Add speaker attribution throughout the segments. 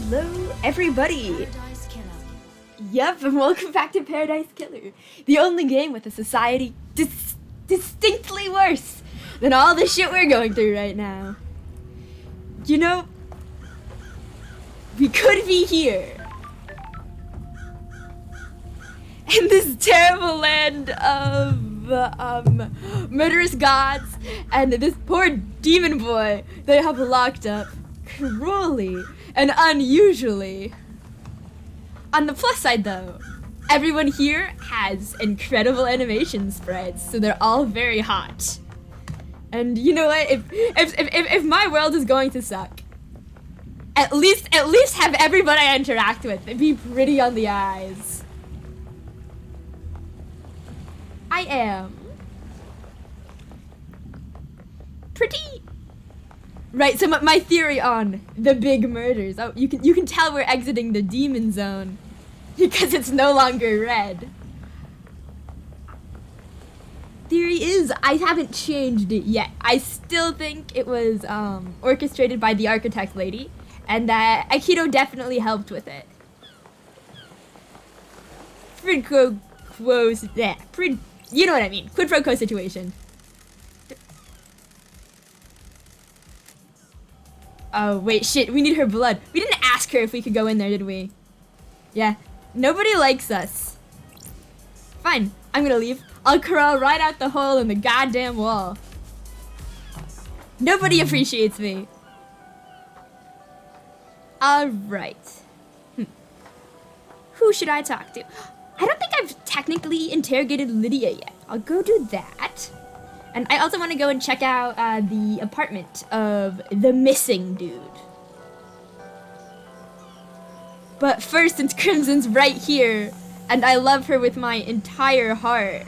Speaker 1: Hello, everybody! Yep, and welcome back to Paradise Killer, the only game with a society distinctly worse than all the shit we're going through right now. You know, we could be here in this terrible land of murderous gods and this poor demon boy they have locked up cruelly and unusually. On the plus side though, everyone here has incredible animation sprites, so they're all very hot. And you know what? If my world is going to suck, at least have everybody I interact with be pretty on the eyes. I am pretty right. So my theory on the big murders. Oh, you can tell we're exiting the demon zone because it's no longer red. Theory is I haven't changed it yet. I still think it was orchestrated by the architect lady, and that Aikido definitely helped with it. You know what I mean. Quid pro quo situation. Oh, wait, shit. We need her blood. We didn't ask her if we could go in there, did we? Yeah. Nobody likes us. Fine. I'm gonna leave. I'll crawl right out the hole in the goddamn wall. Nobody appreciates me. Alright. Who should I talk to? I don't think I've technically interrogated Lydia yet. I'll go do that. And I also want to go and check out the apartment of the missing dude. But first, since Crimson's right here, and I love her with my entire heart,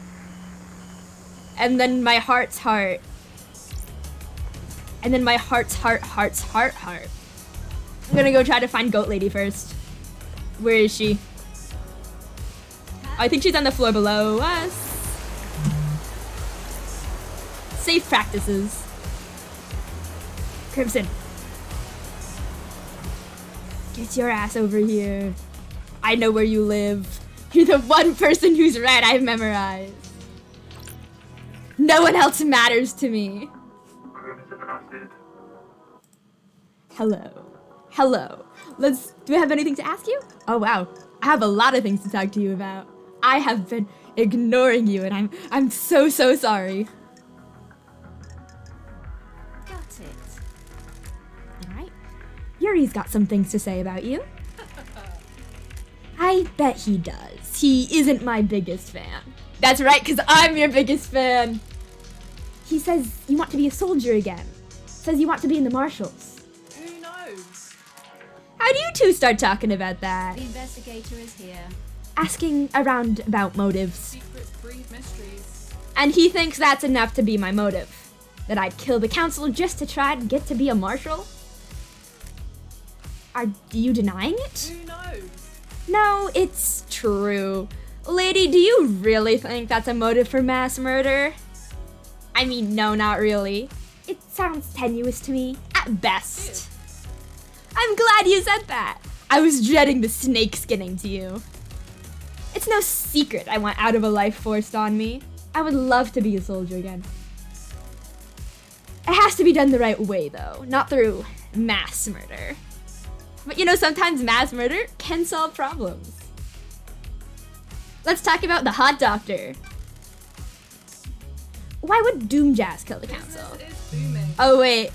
Speaker 1: and then my heart's heart, and then my heart's heart. I'm gonna go try to find Goat Lady first. Where is she? I think she's on the floor below us. Safe practices. Crimson. Get your ass over here. I know where you live. You're the one person whose red I've memorized. No one else matters to me. Hello. Hello. Do I have anything to ask you? Oh wow. I have a lot of things to talk to you about. I have been ignoring you and I'm so sorry.
Speaker 2: Got it.
Speaker 1: Alright. Yuri's got some things to say about you. I bet he does. He isn't my biggest fan. That's right, because I'm your biggest fan. He says you want to be a soldier again. Says you want to be in the marshals.
Speaker 2: Who knows?
Speaker 1: How do you two start talking about that?
Speaker 2: The investigator is here.
Speaker 1: Asking around about motives.
Speaker 2: Secrets breed mysteries.
Speaker 1: And he thinks that's enough to be my motive. That I'd kill the council just to try and get to be a marshal? Are you denying it?
Speaker 2: Who knows?
Speaker 1: No, it's true. Lady, do you really think that's a motive for mass murder? I mean, no, not really. It sounds tenuous to me, at best. I'm glad you said that. I was dreading the snake skinning to you. It's no secret I want out of a life forced on me. I would love to be a soldier again. It has to be done the right way, though, not through mass murder. But you know, sometimes mass murder can solve problems. Let's talk about the hot doctor. Why would Doomjazz kill the council? Oh wait,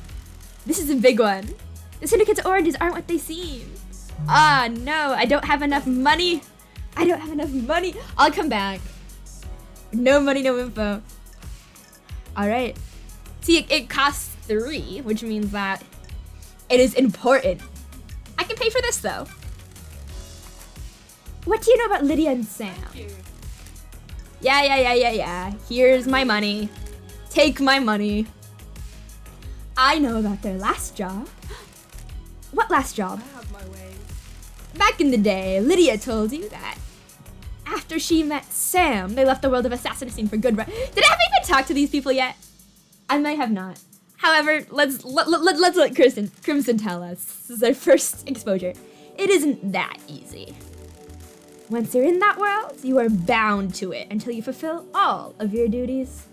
Speaker 1: this is a big one. The Syndicate's orders aren't what they seem. Ah no, I don't have enough money. I'll come back. No money, no info. Alright. See, it costs 3, which means that it is important. I can pay for this though. What do you know about Lydia and Sam?
Speaker 2: Thank you.
Speaker 1: Yeah. Here's my money. Take my money. I know about their last job. What last job?
Speaker 2: I have my ways.
Speaker 1: Back in the day, Lydia told you that after she met Sam, they left the world of assassination for good. Did I have even talked to these people yet? I might have not. However, let's let Crimson tell us. This is our first exposure. It isn't that easy. Once you're in that world, you are bound to it until you fulfill all of your duties.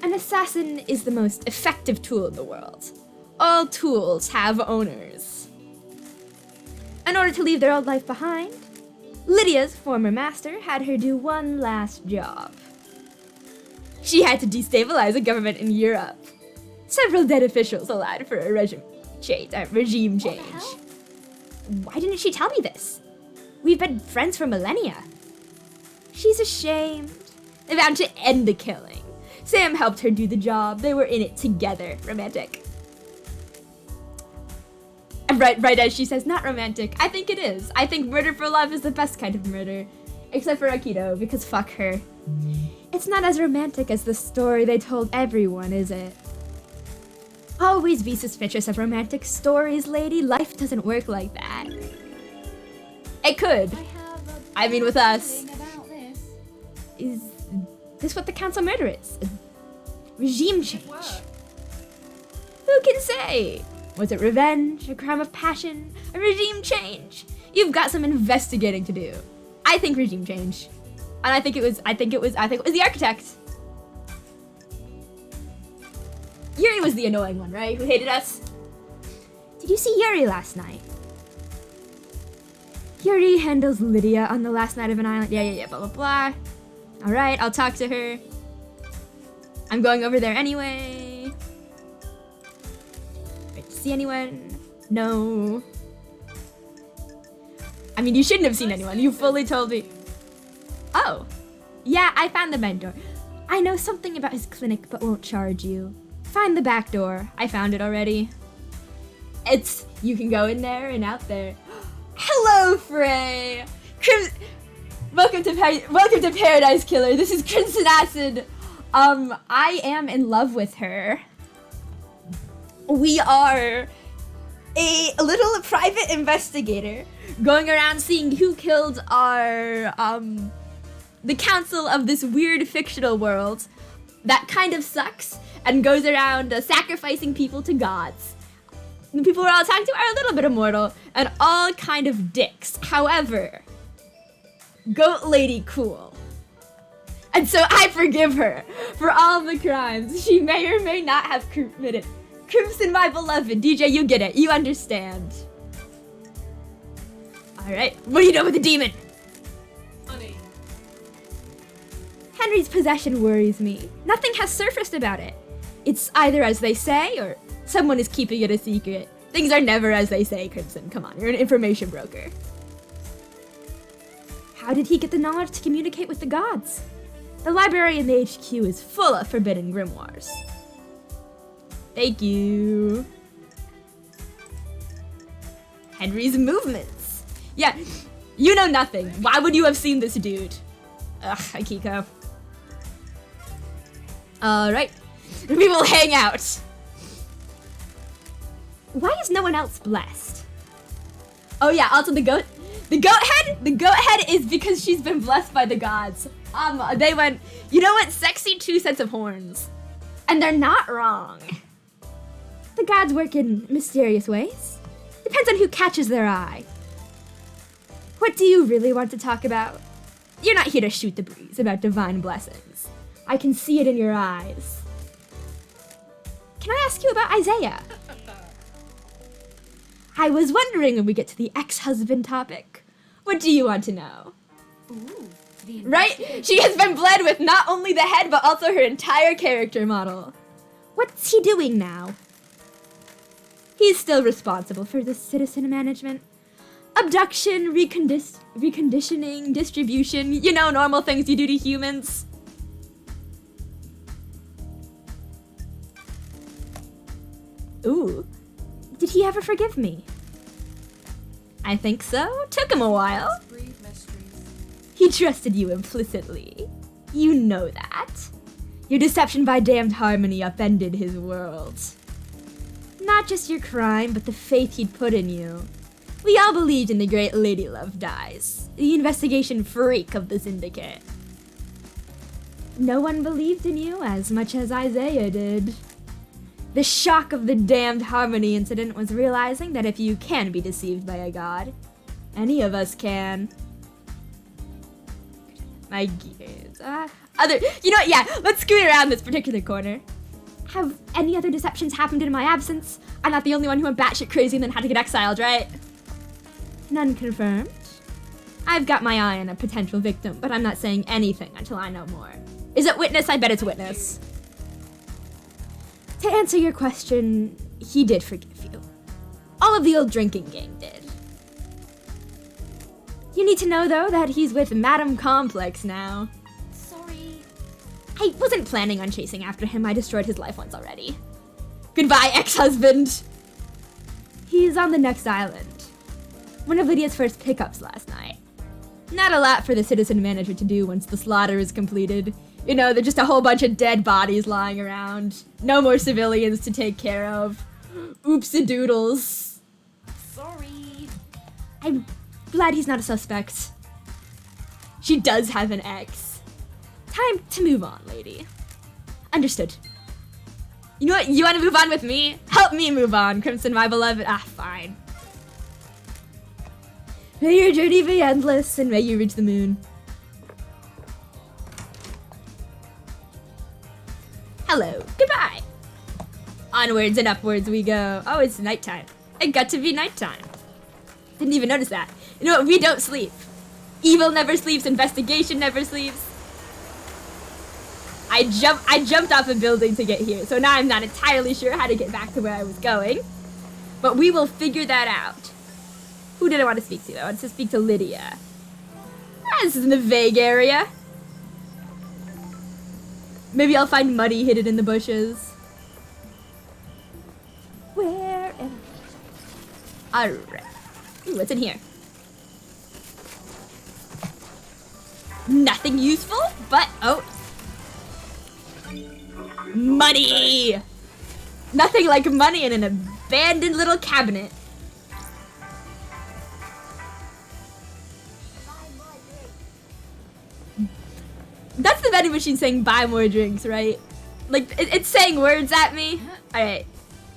Speaker 1: An assassin is the most effective tool in the world. All tools have owners. In order to leave their old life behind, Lydia's former master had her do one last job. She had to destabilize a government in Europe. Several dead officials allowed for a regime change. Why didn't she tell me this? We've been friends for millennia. She's ashamed. They vowed to end the killing. Sam helped her do the job. They were in it together. Romantic. And right as she says, not romantic. I think it is. I think murder for love is the best kind of murder. Except for Aikido, because fuck her. It's not as romantic as the story they told everyone, is it? Always be suspicious of romantic stories, lady. Life doesn't work like that. It could. I mean, with us. Is this what the council murder is? A regime change? Who can say? Was it revenge? A crime of passion? A regime change? You've got some investigating to do. I think regime change. And I think it was the architect. Yuri was the annoying one, right? Who hated us? Did you see Yuri last night? Yuri handles Lydia on the last night of an island. Yeah, blah, blah, blah. Alright, I'll talk to her. I'm going over there anyway. Wait, see anyone? No. I mean, you shouldn't have seen anyone. You fully told me. Oh. Yeah, I found the mentor. I know something about his clinic, but won't charge you. Find the back door. I found it already. You can go in there and out there. Hello, Frey. Welcome to Paradise Killer. This is Crimson Acid. I am in love with her. We are a little private investigator going around seeing who killed our the council of this weird fictional world that kind of sucks and goes around sacrificing people to gods. The people we're all talking to are a little bit immortal and all kind of dicks. However, Goat Lady cool. And so I forgive her for all the crimes she may or may not have committed. Crimson, my beloved. DJ, you get it. You understand. Alright, what do you know with the demon?
Speaker 2: Honey.
Speaker 1: Henry's possession worries me. Nothing has surfaced about it. It's either as they say, or someone is keeping it a secret. Things are never as they say, Crimson. Come on, you're an information broker. How did he get the knowledge to communicate with the gods? The library in the HQ is full of forbidden grimoires. Thank you. Henry's movements. Yeah, you know nothing. Why would you have seen this dude? Ugh, Akiko. Alright, we will hang out. Why is no one else blessed? Oh yeah, also the goat head is because she's been blessed by the gods. They went, you know what, sexy 2 sets of horns. And they're not wrong. The gods work in mysterious ways. Depends on who catches their eye. What do you really want to talk about? You're not here to shoot the breeze about divine blessings. I can see it in your eyes. Can I ask you about Isaiah? I was wondering when we get to the ex-husband topic. What do you want to know?
Speaker 2: Ooh,
Speaker 1: right? She has been bled with not only the head, but also her entire character model. What's he doing now? He's still responsible for the citizen management. Abduction, reconditioning, distribution, you know, normal things you do to humans. Ooh, did he ever forgive me? I think so. Took him a while.
Speaker 2: Breathe mysteries.
Speaker 1: He trusted you implicitly. You know that. Your deception by damned harmony upended his world. Not just your crime, but the faith he'd put in you. We all believed in the great Lady Love Dies, the investigation freak of the Syndicate. No one believed in you as much as Isaiah did. The shock of the damned harmony incident was realizing that if you can be deceived by a god, any of us can. My gears. You know what? Yeah, let's scoot around this particular corner. Have any other deceptions happened in my absence? I'm not the only one who went batshit crazy and then had to get exiled, right? None confirmed. I've got my eye on a potential victim, but I'm not saying anything until I know more. Is it witness? I bet it's witness. To answer your question, he did forgive you. All of the old drinking gang did. You need to know, though, that he's with Madam Complex now.
Speaker 2: Sorry.
Speaker 1: I wasn't planning on chasing after him. I destroyed his life once already. Goodbye, ex-husband. He's on the next island. One of Lydia's first pickups last night. Not a lot for the citizen manager to do once the slaughter is completed. You know, there's just a whole bunch of dead bodies lying around. No more civilians to take care of. Oopsie-doodles.
Speaker 2: Sorry.
Speaker 1: I'm glad he's not a suspect. She does have an ex. Time to move on, lady. Understood. You know what? You want to move on with me? Help me move on, Crimson, my beloved. Ah, fine. May your journey be endless, and may you reach the moon. Hello, goodbye. Onwards and upwards we go. Oh, it's nighttime. It got to be nighttime. Didn't even notice that. You know what? We don't sleep. Evil never sleeps. Investigation never sleeps. I jumped off a building to get here, so now I'm not entirely sure how to get back to where I was going. But we will figure that out. Who did I want to speak to? I wanted to speak to Lydia. This is in the vague area. Maybe I'll find Muddy hidden in the bushes. Where am I? Alright. Ooh, what's in here? Nothing useful, but oh. Money! Nothing like money in an abandoned little cabinet. That's the vending machine saying buy more drinks, right? Like, it's saying words at me. Alright,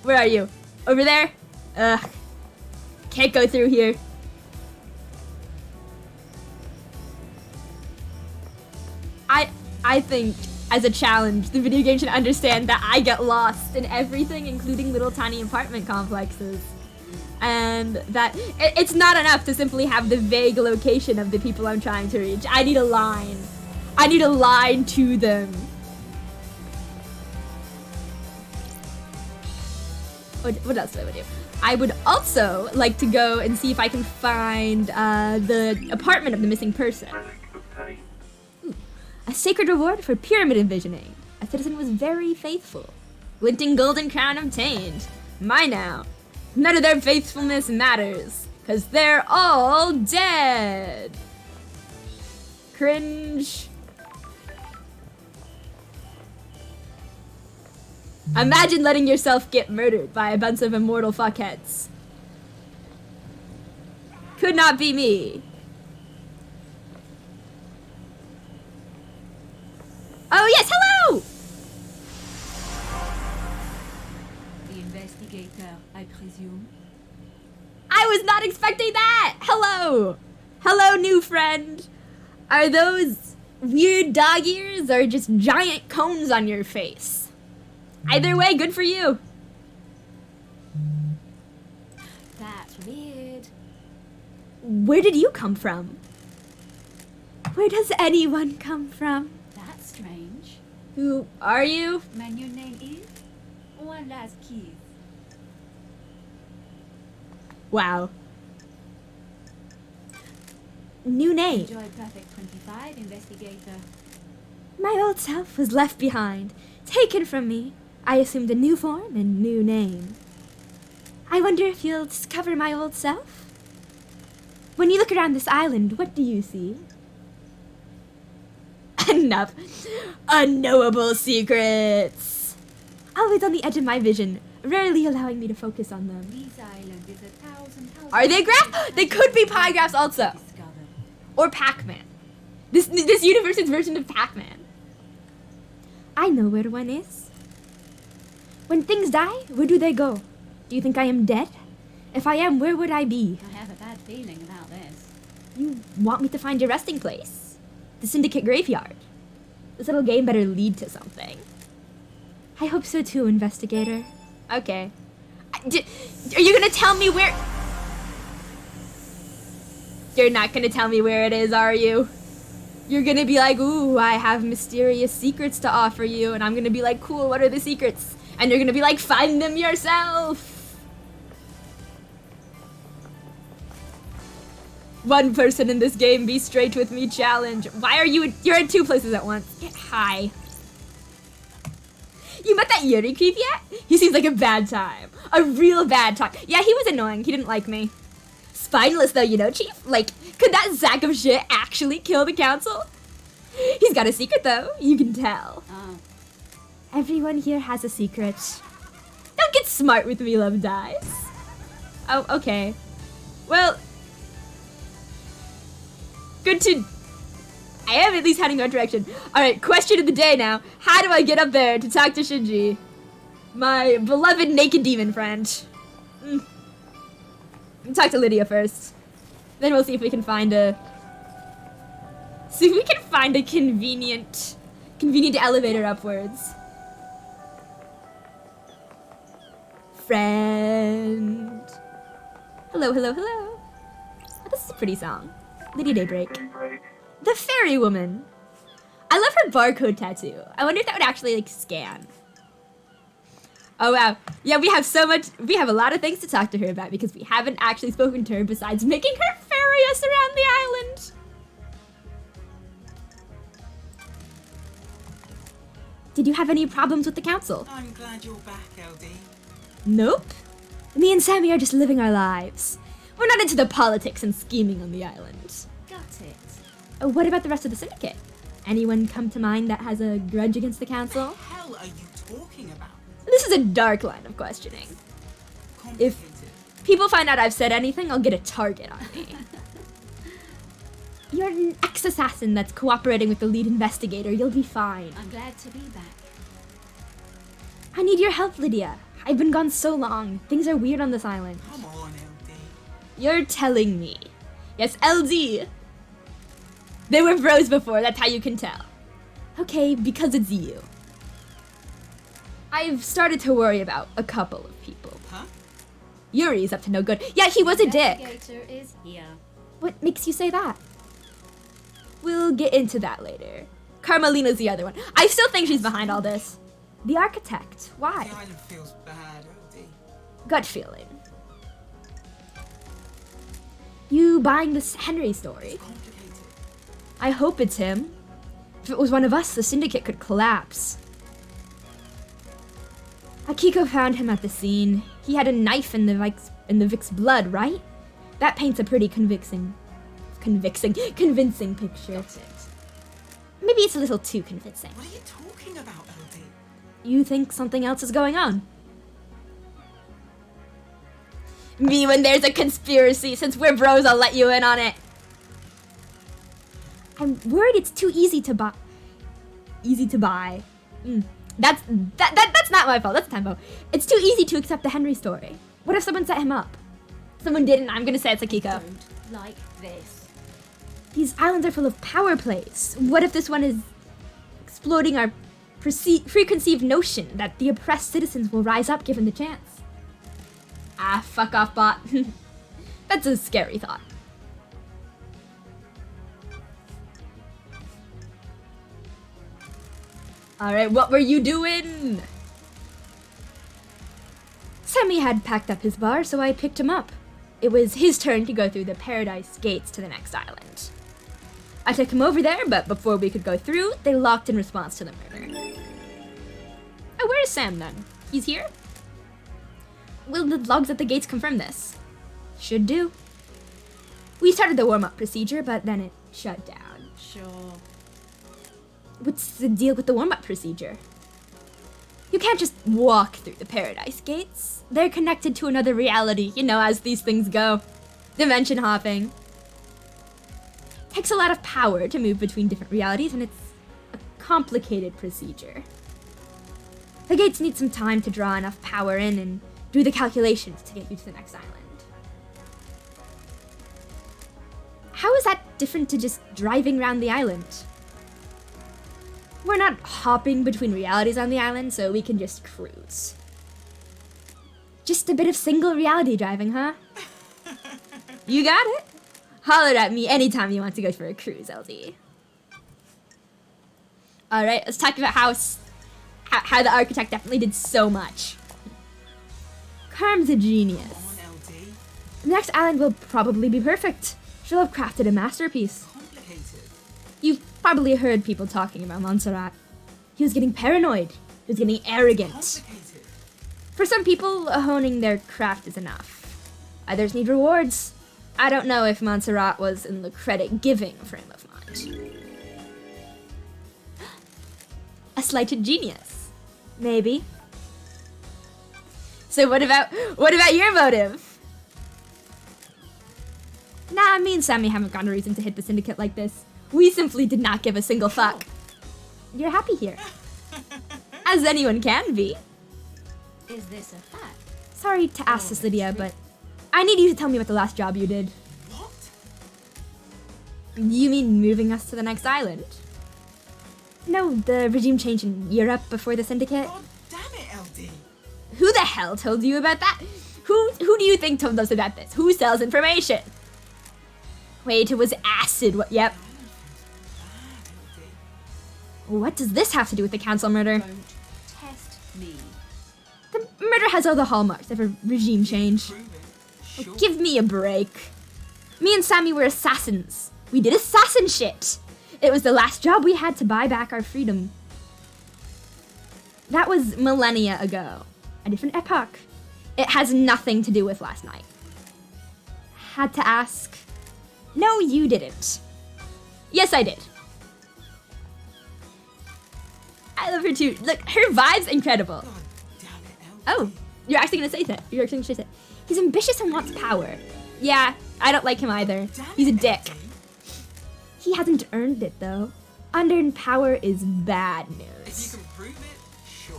Speaker 1: where are you? Over there? Ugh. Can't go through here. I think, as a challenge, the video game should understand that I get lost in everything, including little tiny apartment complexes. And that it's not enough to simply have the vague location of the people I'm trying to reach. I need a line. I need a line to them. What else do I want to do? I would also like to go and see if I can find the apartment of the missing person. Ooh, a sacred reward for pyramid envisioning. A citizen was very faithful. Glinting golden crown obtained. My now. None of their faithfulness matters, because they're all dead. Cringe. Imagine letting yourself get murdered by a bunch of immortal fuckheads. Could not be me. Oh yes, hello!
Speaker 2: The investigator, I presume.
Speaker 1: I was not expecting that! Hello! Hello, new friend. Are those weird dog ears or just giant cones on your face? Either way, good for you.
Speaker 2: That's weird.
Speaker 1: Where did you come from? Where does anyone come from?
Speaker 2: That's strange.
Speaker 1: Who are you?
Speaker 2: My new name is One Last Keys.
Speaker 1: Wow. New name.
Speaker 2: Enjoy Perfect 25, investigator.
Speaker 1: My old self was left behind, taken from me. I assumed a new form and new name. I wonder if you'll discover my old self? When you look around this island, what do you see? Enough. Unknowable secrets. Always on the edge of my vision, rarely allowing me to focus on them.
Speaker 2: This island is 1,000.
Speaker 1: Are they graphs? They could be pie graphs also.
Speaker 2: Discovered.
Speaker 1: Or Pac-Man. This universe's version of Pac-Man. I know where one is. When things die, where do they go? Do you think I am dead? If I am, where would I be?
Speaker 2: I have a bad feeling about this.
Speaker 1: You want me to find your resting place? The Syndicate graveyard. This little game better lead to something. I hope so too, investigator. Okay. Are you gonna tell me where... You're not gonna tell me where it is, are you? You're gonna be like, ooh, I have mysterious secrets to offer you, and I'm gonna be like, cool, what are the secrets? And you're gonna be like, find them yourself! One person in this game, be straight with me challenge. Why are you're in two places at once. Get high. You met that Yuri creep yet? He seems like a bad time. A real bad time. Yeah, he was annoying. He didn't like me. Spineless though, you know, Chief? Like, could that sack of shit actually kill the council? He's got a secret though, you can tell.
Speaker 2: Oh.
Speaker 1: Everyone here has a secret. Don't get smart with me, Love Dies. Oh, okay. Well, good to... I am at least heading in that direction. Alright, question of the day now. How do I get up there to talk to Shinji? My beloved naked demon friend. Talk to Lydia first. Then we'll see if we can find a... convenient elevator upwards. Friend. Hello, hello, hello. Oh, this is a pretty song. Lydia Daybreak. The fairy woman. I love her barcode tattoo. I wonder if that would actually like scan. Oh wow. Yeah, we have a lot of things to talk to her about because we haven't actually spoken to her besides making her ferry us around the island. Did you have any problems with the council?
Speaker 3: I'm glad you're back, LD.
Speaker 1: Nope. Me and Sammy are just living our lives. We're not into the politics and scheming on the island.
Speaker 2: Got it.
Speaker 1: What about the rest of the syndicate? Anyone come to mind that has a grudge against the council?
Speaker 3: What the hell are you talking about?
Speaker 1: This is a dark line of questioning. If
Speaker 3: Complicated.
Speaker 1: people find out I've said anything, I'll get a target on me. You're an ex-assassin that's cooperating with the lead investigator. You'll be fine.
Speaker 2: I'm glad to be back.
Speaker 1: I need your help, Lydia. I've been gone so long. Things are weird on this island.
Speaker 3: Come on, LD.
Speaker 1: You're telling me. Yes, LD. They were bros before, that's how you can tell. Okay, because it's you. I've started to worry about a couple of people.
Speaker 3: Huh?
Speaker 1: Yuri's up to no good. Yeah, he was a dick.
Speaker 2: Investigator is here.
Speaker 1: What makes you say that? We'll get into that later. Carmelina's the other one. I still think she's behind all this. The architect. Why?
Speaker 3: The island feels bad, LD.
Speaker 1: Gut feeling. You buying this Henry story?
Speaker 3: It's complicated.
Speaker 1: I hope it's him. If it was one of us, the syndicate could collapse. Akiko found him at the scene. He had a knife in the Vic's blood, right? That paints a pretty convincing picture.
Speaker 2: Got it.
Speaker 1: Maybe it's a little too convincing.
Speaker 3: What are you talking about, LD?
Speaker 1: You think something else is going on? Me when there's a conspiracy. Since we're bros, I'll let you in on it. I'm worried it's too easy to buy. Easy to buy. That's not my fault. That's Tempo. It's too easy to accept the Henry story. What if someone set him up? Someone didn't. I'm gonna say it's Akiko.
Speaker 2: Don't like this.
Speaker 1: These islands are full of power plays. What if this one is exploiting our preconceived notion that the oppressed citizens will rise up given the chance? Ah, fuck off, bot. That's a scary thought. Alright, what were you doing? Sammy had packed up his bar, so I picked him up. It was his turn to go through the paradise gates to the next island. I took him over there, but before we could go through, they locked in response to the murder. Oh, where's Sam then? He's here? Will the logs at the gates confirm this? Should do. We started the warm-up procedure, but then it shut down.
Speaker 2: Sure.
Speaker 1: What's the deal with the warm-up procedure? You can't just walk through the paradise gates. They're connected to another reality, you know, as these things go. Dimension hopping. Takes a lot of power to move between different realities, and it's a complicated procedure. The gates need some time to draw enough power in and do the calculations to get you to the next island. How is that different to just driving around the island? We're not hopping between realities on the island, so we can just cruise. Just a bit of single reality driving, huh? You got it. Holler at me anytime you want to go for a cruise, LD. Alright, let's talk about how the architect definitely did so much. Carm's a genius.
Speaker 3: Come on, LD.
Speaker 1: The next island will probably be perfect. She'll have crafted a masterpiece.
Speaker 3: Complicated.
Speaker 1: You've probably heard people talking about Montserrat. He was getting paranoid. He was getting arrogant.
Speaker 3: Complicated.
Speaker 1: For some people, honing their craft is enough. Others need rewards. I don't know if Montserrat was in the credit-giving frame of mind. A slighted genius. Maybe. So what about your motive? Nah, me and Sammy haven't got a reason to hit the syndicate like this. We simply did not give a single fuck. You're happy here. As anyone can be.
Speaker 2: Is this a fact?
Speaker 1: Sorry to ask this, Lydia, but I need you to tell me about the last job you did.
Speaker 3: What?
Speaker 1: You mean moving us to the next island? No, the regime change in Europe before the syndicate.
Speaker 3: God damn it, LD.
Speaker 1: Who the hell told you about that? Who do you think told us about this? Who sells information? Wait, it was acid. What? Yep.
Speaker 3: Bad,
Speaker 1: What does this have to do with the council murder?
Speaker 2: Don't test me.
Speaker 1: The murder has all the hallmarks of a regime
Speaker 3: LD.
Speaker 1: change.
Speaker 3: Prove it. Sure.
Speaker 1: Give me a break. Me and Sammy were assassins. We did assassin shit. It was the last job we had to buy back our freedom. That was millennia ago. A different epoch. It has nothing to do with last night. Had to ask. No, you didn't. Yes, I did. I love her too. Look, her vibe's incredible.
Speaker 3: God damn it, LD.
Speaker 1: Oh, you're actually gonna say that. You're actually gonna say that. He's ambitious and wants power. Yeah, I don't like him either.
Speaker 3: Damn
Speaker 1: He's a
Speaker 3: it,
Speaker 1: dick.
Speaker 3: LD.
Speaker 1: He hasn't earned it though. Unearned power is bad
Speaker 3: If you
Speaker 1: news.
Speaker 3: can prove it, sure.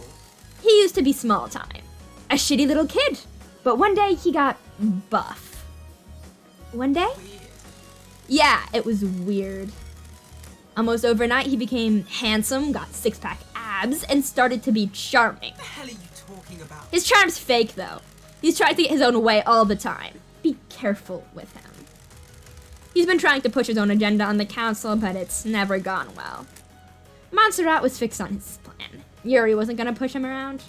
Speaker 1: He used to be small time. A shitty little kid. But one day he got buff. One day?
Speaker 3: Weird.
Speaker 1: Yeah, it was weird. Almost overnight he became handsome, got six-pack abs, and started to be charming.
Speaker 3: What the hell are you talking about?
Speaker 1: His charm's fake though. He's trying to get his own way all the time. Be careful with him. He's been trying to push his own agenda on the council, but it's never gone well. Montserrat was fixed on his plan. Yuri wasn't gonna push him around.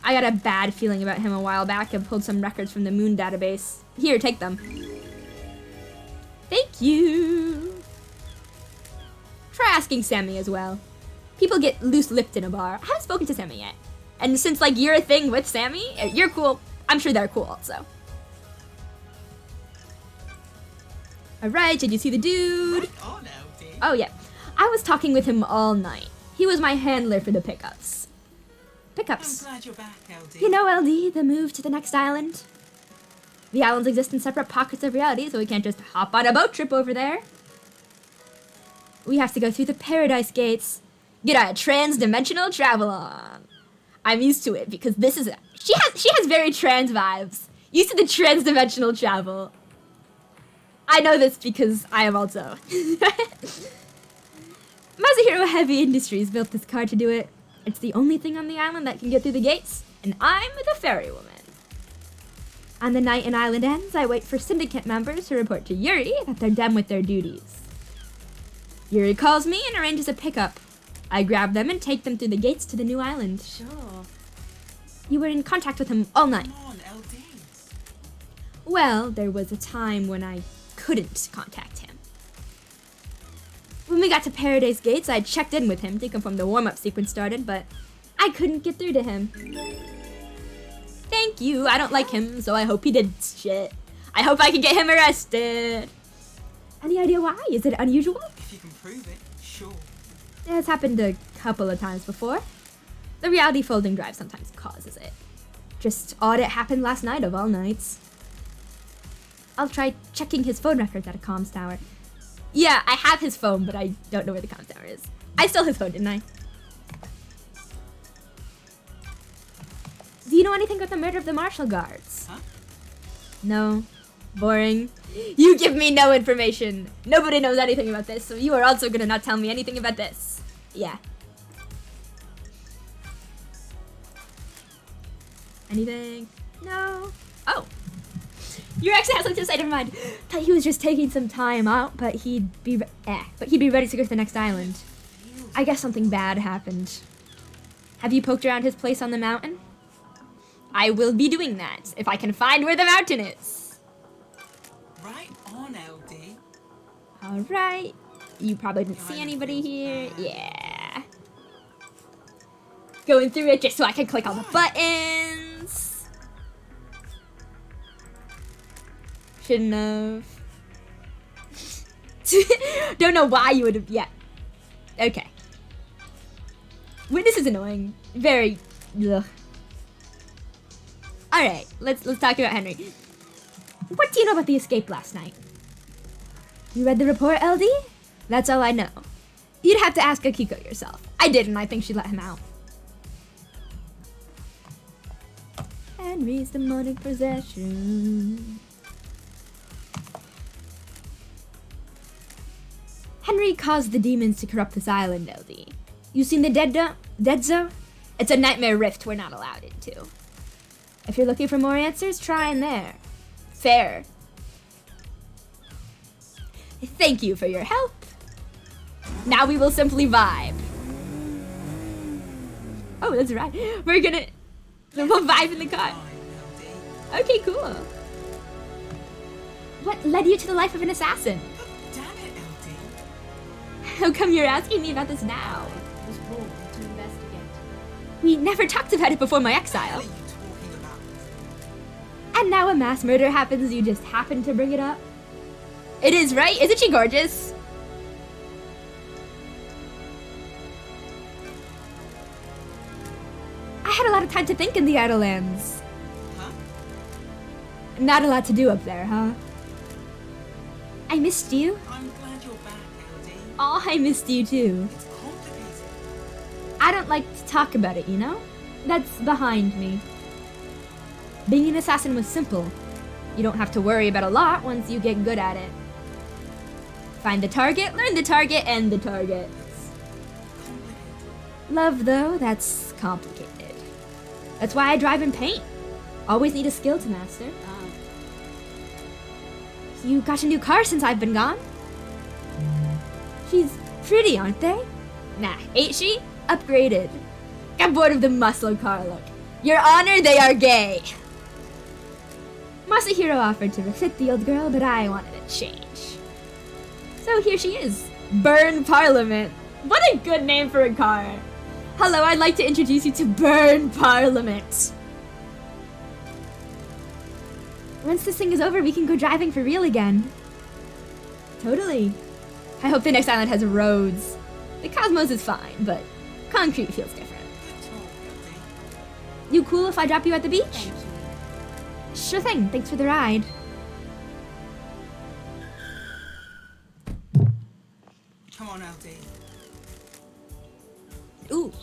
Speaker 1: I got a bad feeling about him a while back and pulled some records from the moon database. Here, take them. Thank you. Try asking Sammy as well. People get loose-lipped in a bar. I haven't spoken to Sammy yet. And since, like, you're a thing with Sammy, you're cool. I'm sure they're cool also. Alright, did you see the dude?
Speaker 3: Right on, LD.
Speaker 1: Oh, yeah. I was talking with him all night. He was my handler for the pickups.
Speaker 3: I'm
Speaker 1: Pickups.
Speaker 3: glad you're back, LD.
Speaker 1: You know, LD, the move to the next island? The islands exist in separate pockets of reality, so we can't just hop on a boat trip over there. We have to go through the paradise gates. Get a trans-dimensional travel on. I'm used to it because this is she has very trans vibes. Used to the trans-dimensional travel. I know this because I am also. Masahiro Heavy Industries built this car to do it. It's the only thing on the island that can get through the gates, and I'm the ferry woman. On the night an island ends, I wait for syndicate members to report to Yuri that they're done with their duties. Yuri calls me and arranges a pickup. I grab them and take them through the gates to the new island.
Speaker 2: Sure.
Speaker 1: You were in contact with him all night.
Speaker 3: Come on, LD.
Speaker 1: Well, there was a time when I couldn't contact him. When we got to Paradise Gates, I checked in with him to confirm the warm-up sequence started, but I couldn't get through to him. Thank you. I don't like him, so I hope he did shit. I hope I can get him arrested. Any idea why? Is it unusual?
Speaker 3: If you can prove it, sure.
Speaker 1: It's happened a couple of times before. The reality folding drive sometimes causes it. Just odd it happened last night of all nights. I'll try checking his phone records at a comms tower. Yeah, I have his phone, but I don't know where the comms tower is. I stole his phone, didn't I? Do you know anything about the murder of the martial guards?
Speaker 3: Huh?
Speaker 1: No. Boring. You give me no information. Nobody knows anything about this, so you are also gonna not tell me anything about this. Yeah. Anything? No. Oh. Your ex has something to say. Never mind. Thought he was just taking some time out, but he'd be ready to go to the next island. I guess something bad happened. Have you poked around his place on the mountain? I will be doing that if I can find where the mountain is.
Speaker 3: Right on, LD.
Speaker 1: All right. You probably didn't see anybody here. Yeah. Going through it just so I can click all the buttons. Shouldn't have. Don't know why you would have. Yeah. Okay. Witness is annoying. Very. Ugh. All right. Let's talk about Henry. What do you know about the escape last night? You read the report, LD? That's all I know. You'd have to ask Akiko yourself. I did, and I think she let him out. Henry's demonic possession. Henry caused the demons to corrupt this island, LD. You seen the dead zone? It's a nightmare rift we're not allowed into. If you're looking for more answers, try in there. Fair. Thank you for your help. Now we will simply vibe. Oh, that's right. We'll vibe in the car.
Speaker 3: Fine, LD.
Speaker 1: Okay, cool. What led you to the life of an assassin?
Speaker 3: Damn it, LD.
Speaker 1: How come you're asking me about this now?
Speaker 2: I was born to investigate.
Speaker 1: We never talked about it before my
Speaker 3: What
Speaker 1: exile.
Speaker 3: are you talking about?
Speaker 1: And now a mass murder happens, you just happen to bring it up? It is, right? Isn't she gorgeous? I had a lot of time to think in the Idlelands.
Speaker 3: Huh?
Speaker 1: Not a lot to do up there, huh? I missed you.
Speaker 3: I'm glad you're back, LD.
Speaker 1: Oh, I missed you too.
Speaker 3: It's complicated.
Speaker 1: I don't like to talk about it, you know? That's behind me. Being an assassin was simple. You don't have to worry about a lot once you get good at it. Find the target, learn the target, end the targets.
Speaker 3: Complicated.
Speaker 1: Love, though, that's complicated. That's why I drive and paint. Always need a skill to master. You got a new car since I've been gone? She's pretty, aren't they? Nah, ain't she? Upgraded. Got bored of the muscle car look. Your Honor, they are gay. Masahiro offered to refit the old girl, but I wanted a change. So here she is. Burn Parliament. What a good name for a car. Hello, I'd like to introduce you to Burn Parliament. Once this thing is over, we can go driving for real again. Totally. I hope the next island has roads. The cosmos is fine, but concrete feels different.
Speaker 3: Good talk, LD.
Speaker 1: You cool if I drop you at the beach?
Speaker 2: Thank you.
Speaker 1: Sure thing, thanks for the ride.
Speaker 3: Come on, LD.
Speaker 1: Ooh.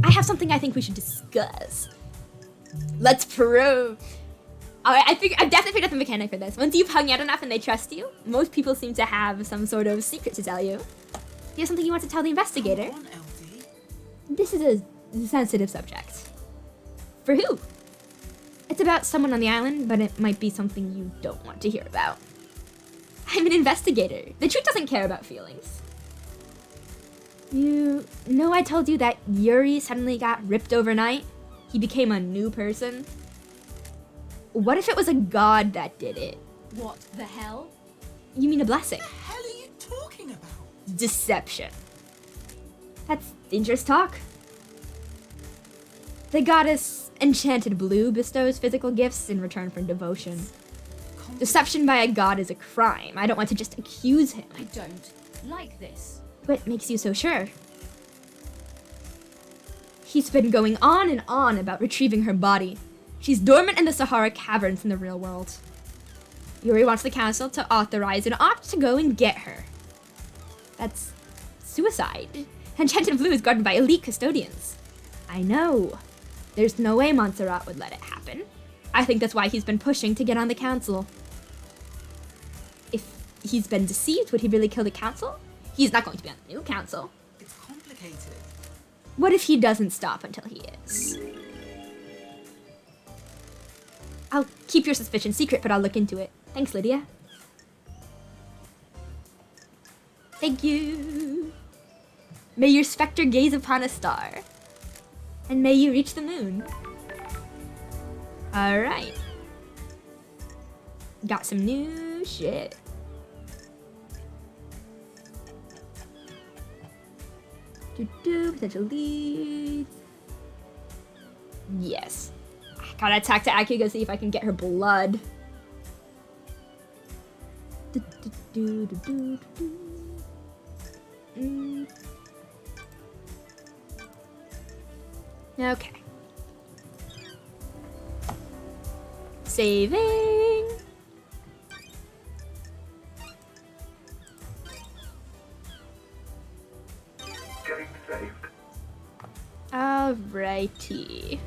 Speaker 1: I have something I think we should discuss. Let's prove. Alright, I've definitely figured out the mechanic for this. Once you've hung out enough and they trust you, most people seem to have some sort of secret to tell you. You have something you want to tell the investigator?
Speaker 3: Come on, LD.
Speaker 1: This is a sensitive subject. For who? It's about someone on the island, but it might be something you don't want to hear about. I'm an investigator. The truth doesn't care about feelings. You know I told you that Yuri suddenly got ripped overnight? He became a new person? What if it was a god that did it?
Speaker 2: What the hell?
Speaker 1: You mean a blessing?
Speaker 3: What the hell are you talking about?
Speaker 1: Deception. That's dangerous talk. The goddess Enchanted Blue bestows physical gifts in return for devotion. Deception by a god is a crime. I don't want to just accuse him.
Speaker 2: I don't like this.
Speaker 1: What makes you so sure? He's been going on and on about retrieving her body. She's dormant in the Sahara caverns in the real world. Yuri wants the council to authorize an opt to go and get her. That's suicide. Enchanted Blue is guarded by elite custodians. I know. There's no way Montserrat would let it happen. I think that's why he's been pushing to get on the council. If he's been deceived, would he really kill the council? He's not going to be on the new council.
Speaker 3: It's complicated.
Speaker 1: What if he doesn't stop until he is? I'll keep your suspicion secret, but I'll look into it. Thanks, Lydia. Thank you. May your specter gaze upon a star. And may you reach the moon. Alright. Got some new shit. Potential leads. Yes. I gotta attack to Aki, go see if I can get her blood. Okay. Saving.
Speaker 4: Getting saved.
Speaker 1: Alrighty.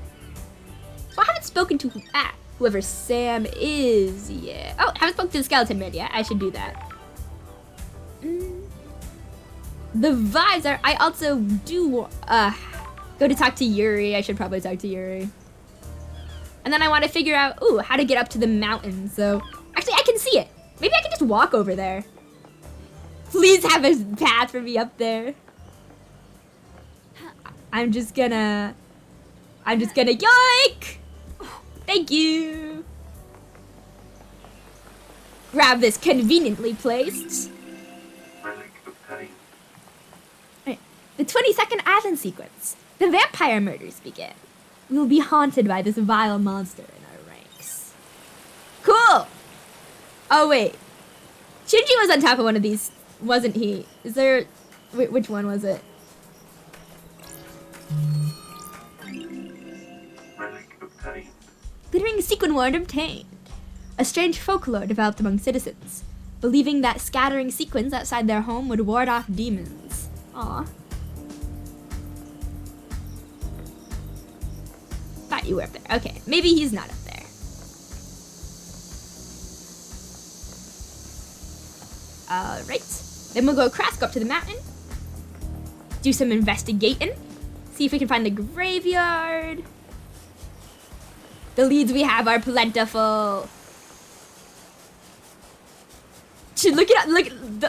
Speaker 1: So I haven't spoken to whoever Sam is yet. Oh, I haven't spoken to the skeleton man yet. I should do that. The vibes are. I also do go to talk to Yuri. I should probably talk to Yuri. And then I want to figure out how to get up to the mountain. So actually, I can see it. Maybe I can just walk over there. Please have a path for me up there. I'm just gonna yoink! Thank you! Grab this conveniently placed.
Speaker 4: Relic of pain.
Speaker 1: Right. The 22nd island sequence. The vampire murders begin. We will be haunted by this vile monster in our ranks. Cool! Oh wait. Shinji was on top of one of these, wasn't he? Is there... Wait, which one was it?
Speaker 4: Relic of pain.
Speaker 1: Glittering sequin wand obtained. A strange folklore developed among citizens, believing that scattering sequins outside their home would ward off demons. Aw. Thought you were up there. Okay, maybe he's not up there. Alright. Then we'll go across, go up to the mountain. Do some investigating. See if we can find the graveyard. The leads we have are plentiful. Look at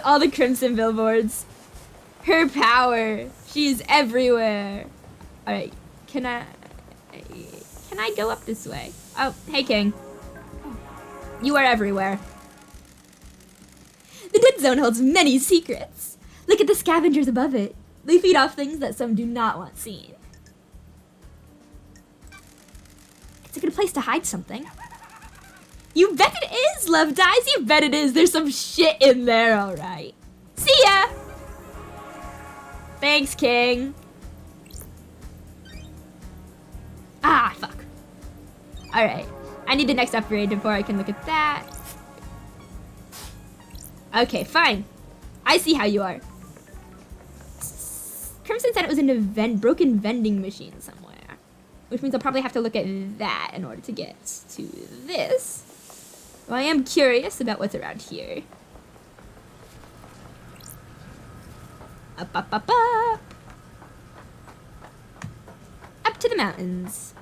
Speaker 1: all the crimson billboards. Her power. She's everywhere. Alright, can I go up this way? Oh, hey King. You are everywhere. The dead zone holds many secrets. Look at the scavengers above it. They feed off things that some do not want seen. It's a good place to hide something. You bet it is, Love Dies. You bet it is. There's some shit in there, alright. See ya! Thanks, King. Ah, fuck. Alright. I need the next upgrade before I can look at that. Okay, fine. I see how you are. Crimson said it was in a broken vending machine somewhere. Which means I'll probably have to look at that in order to get to this. Well, I am curious about what's around here. Up, up, up, up. Up to the mountains.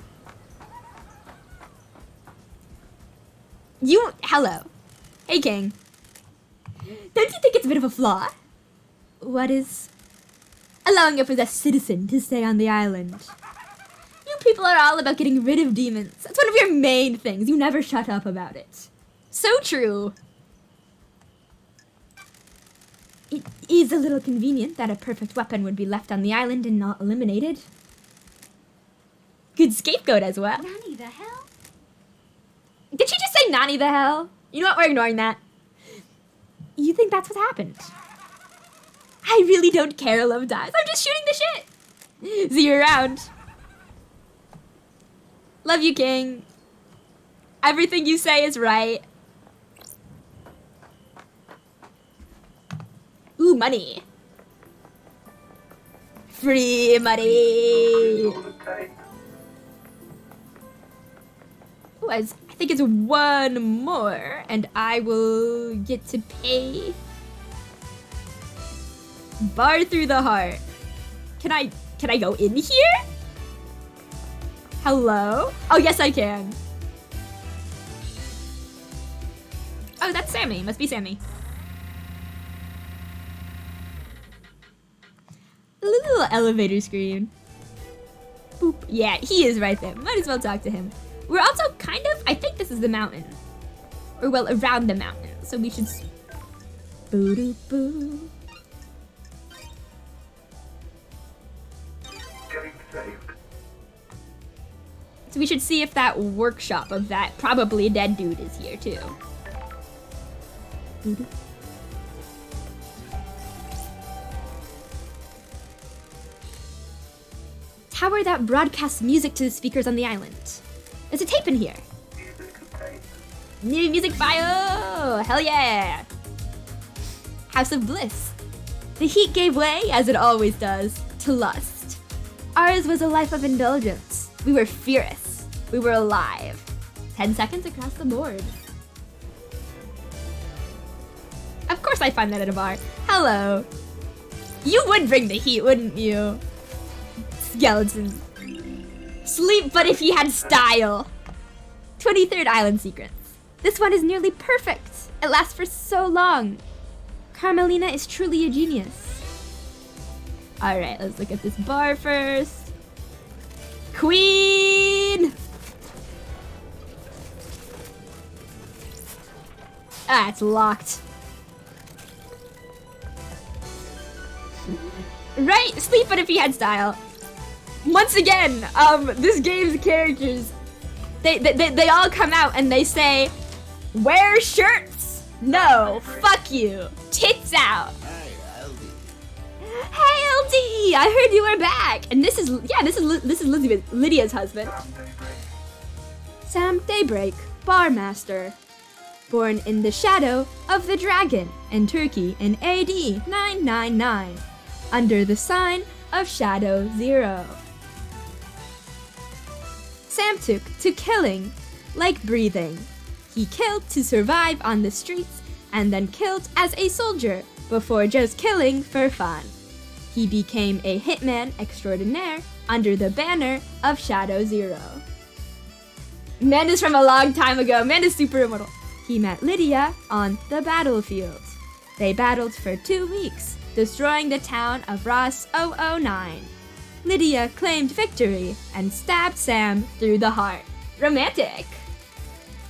Speaker 1: Hello. Hey, King. Don't you think it's a bit of a flaw? What is? Allowing a possessed citizen to stay on the island. You people are all about getting rid of demons. That's one of your main things. You never shut up about it. So true. It is a little convenient that a perfect weapon would be left on the island and not eliminated. Good scapegoat as well.
Speaker 2: Nanny, the hell?
Speaker 1: Did she just say Nani the hell? You know what? We're ignoring that. You think that's what happened? I really don't care, Love Dies. I'm just shooting the shit. See you around. Love you, King. Everything you say is right. Ooh, money. Free money.
Speaker 4: Sword of pain.
Speaker 1: Ooh, I think it's one more, and I will get to pay. Bar through the heart. Can I go in here? Hello? Oh, yes, I can. Oh, that's Sammy. Must be Sammy. A little elevator screen. Boop. Yeah, he is right there. Might as well talk to him. We're also kind of, I think this is the mountain. Or, well, around the mountain. So we should... Boo-doo-boo.
Speaker 4: Getting saved.
Speaker 1: So we should see if that workshop of that probably dead dude is here, too. Boo-doo. Tower that broadcasts music to the speakers on the island. There's a tape in here.
Speaker 4: Music obtained.
Speaker 1: New music bio! Hell yeah! House of Bliss. The heat gave way, as it always does, to lust. Ours was a life of indulgence. We were fierce. We were alive. 10 seconds across the board. Of course I find that at a bar. Hello. You would bring the heat, wouldn't you? Skeleton. Sleep, but if he had style. 23rd Island Secrets. This one is nearly perfect. It lasts for so long. Carmelina is truly a genius. Alright, let's look at this bar first. Queen! Ah, it's locked. Right, sleep, but if he had style. Once again, this game's characters, they all come out and they say, wear shirts? No, fuck you. Tits out. Hey, LD, I heard you were back. And this is Lydia's husband. Sam Daybreak, barmaster. Born in the shadow of the dragon in Turkey in AD 999, under the sign of Shadow Zero. Sam took to killing like breathing. He killed to survive on the streets and then killed as a soldier before just killing for fun. He became a hitman extraordinaire under the banner of Shadow Zero. Man is from a long time ago. Man is super immortal. He met Lydia on the battlefield. They battled for 2 weeks, destroying the town of Ross 009. Lydia claimed victory and stabbed Sam through the heart. Romantic!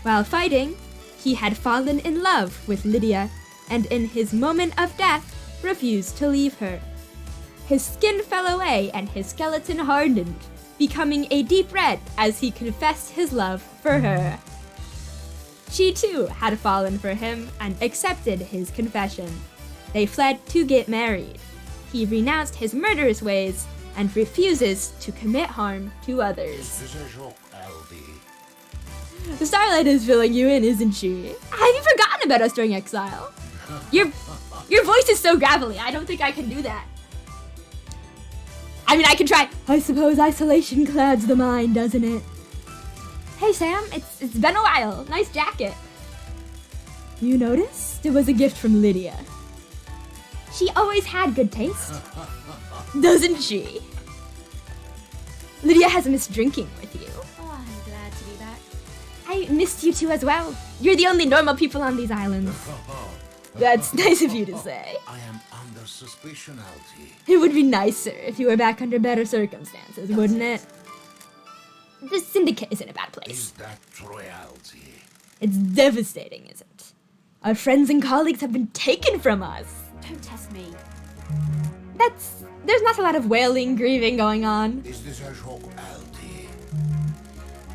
Speaker 1: While fighting, he had fallen in love with Lydia and in his moment of death refused to leave her. His skin fell away and his skeleton hardened, becoming a deep red as he confessed his love for her. She too had fallen for him and accepted his confession. They fled to get married. He renounced his murderous ways and refuses to commit harm to others. The Starlight is filling you in, isn't she? Have you forgotten about us during exile? Your voice is so gravelly, I don't think I can do that. I mean, I can try. I suppose isolation clouds the mind, doesn't it? Hey Sam, it's been a while. Nice jacket. You noticed? It was a gift from Lydia. She always had good taste. Doesn't she? Lydia has missed drinking with you.
Speaker 2: Oh, I'm glad to be back.
Speaker 1: I missed you too as well. You're the only normal people on these islands. That's nice of you to say.
Speaker 5: I am under suspicion, Alti.
Speaker 1: It would be nicer if you were back under better circumstances, wouldn't it? The Syndicate is in a bad place.
Speaker 5: Is that royalty?
Speaker 1: It's devastating, isn't it? Our friends and colleagues have been taken from us.
Speaker 2: Don't test me.
Speaker 1: There's not a lot of wailing, grieving going on.
Speaker 5: Is this a joke, Alti?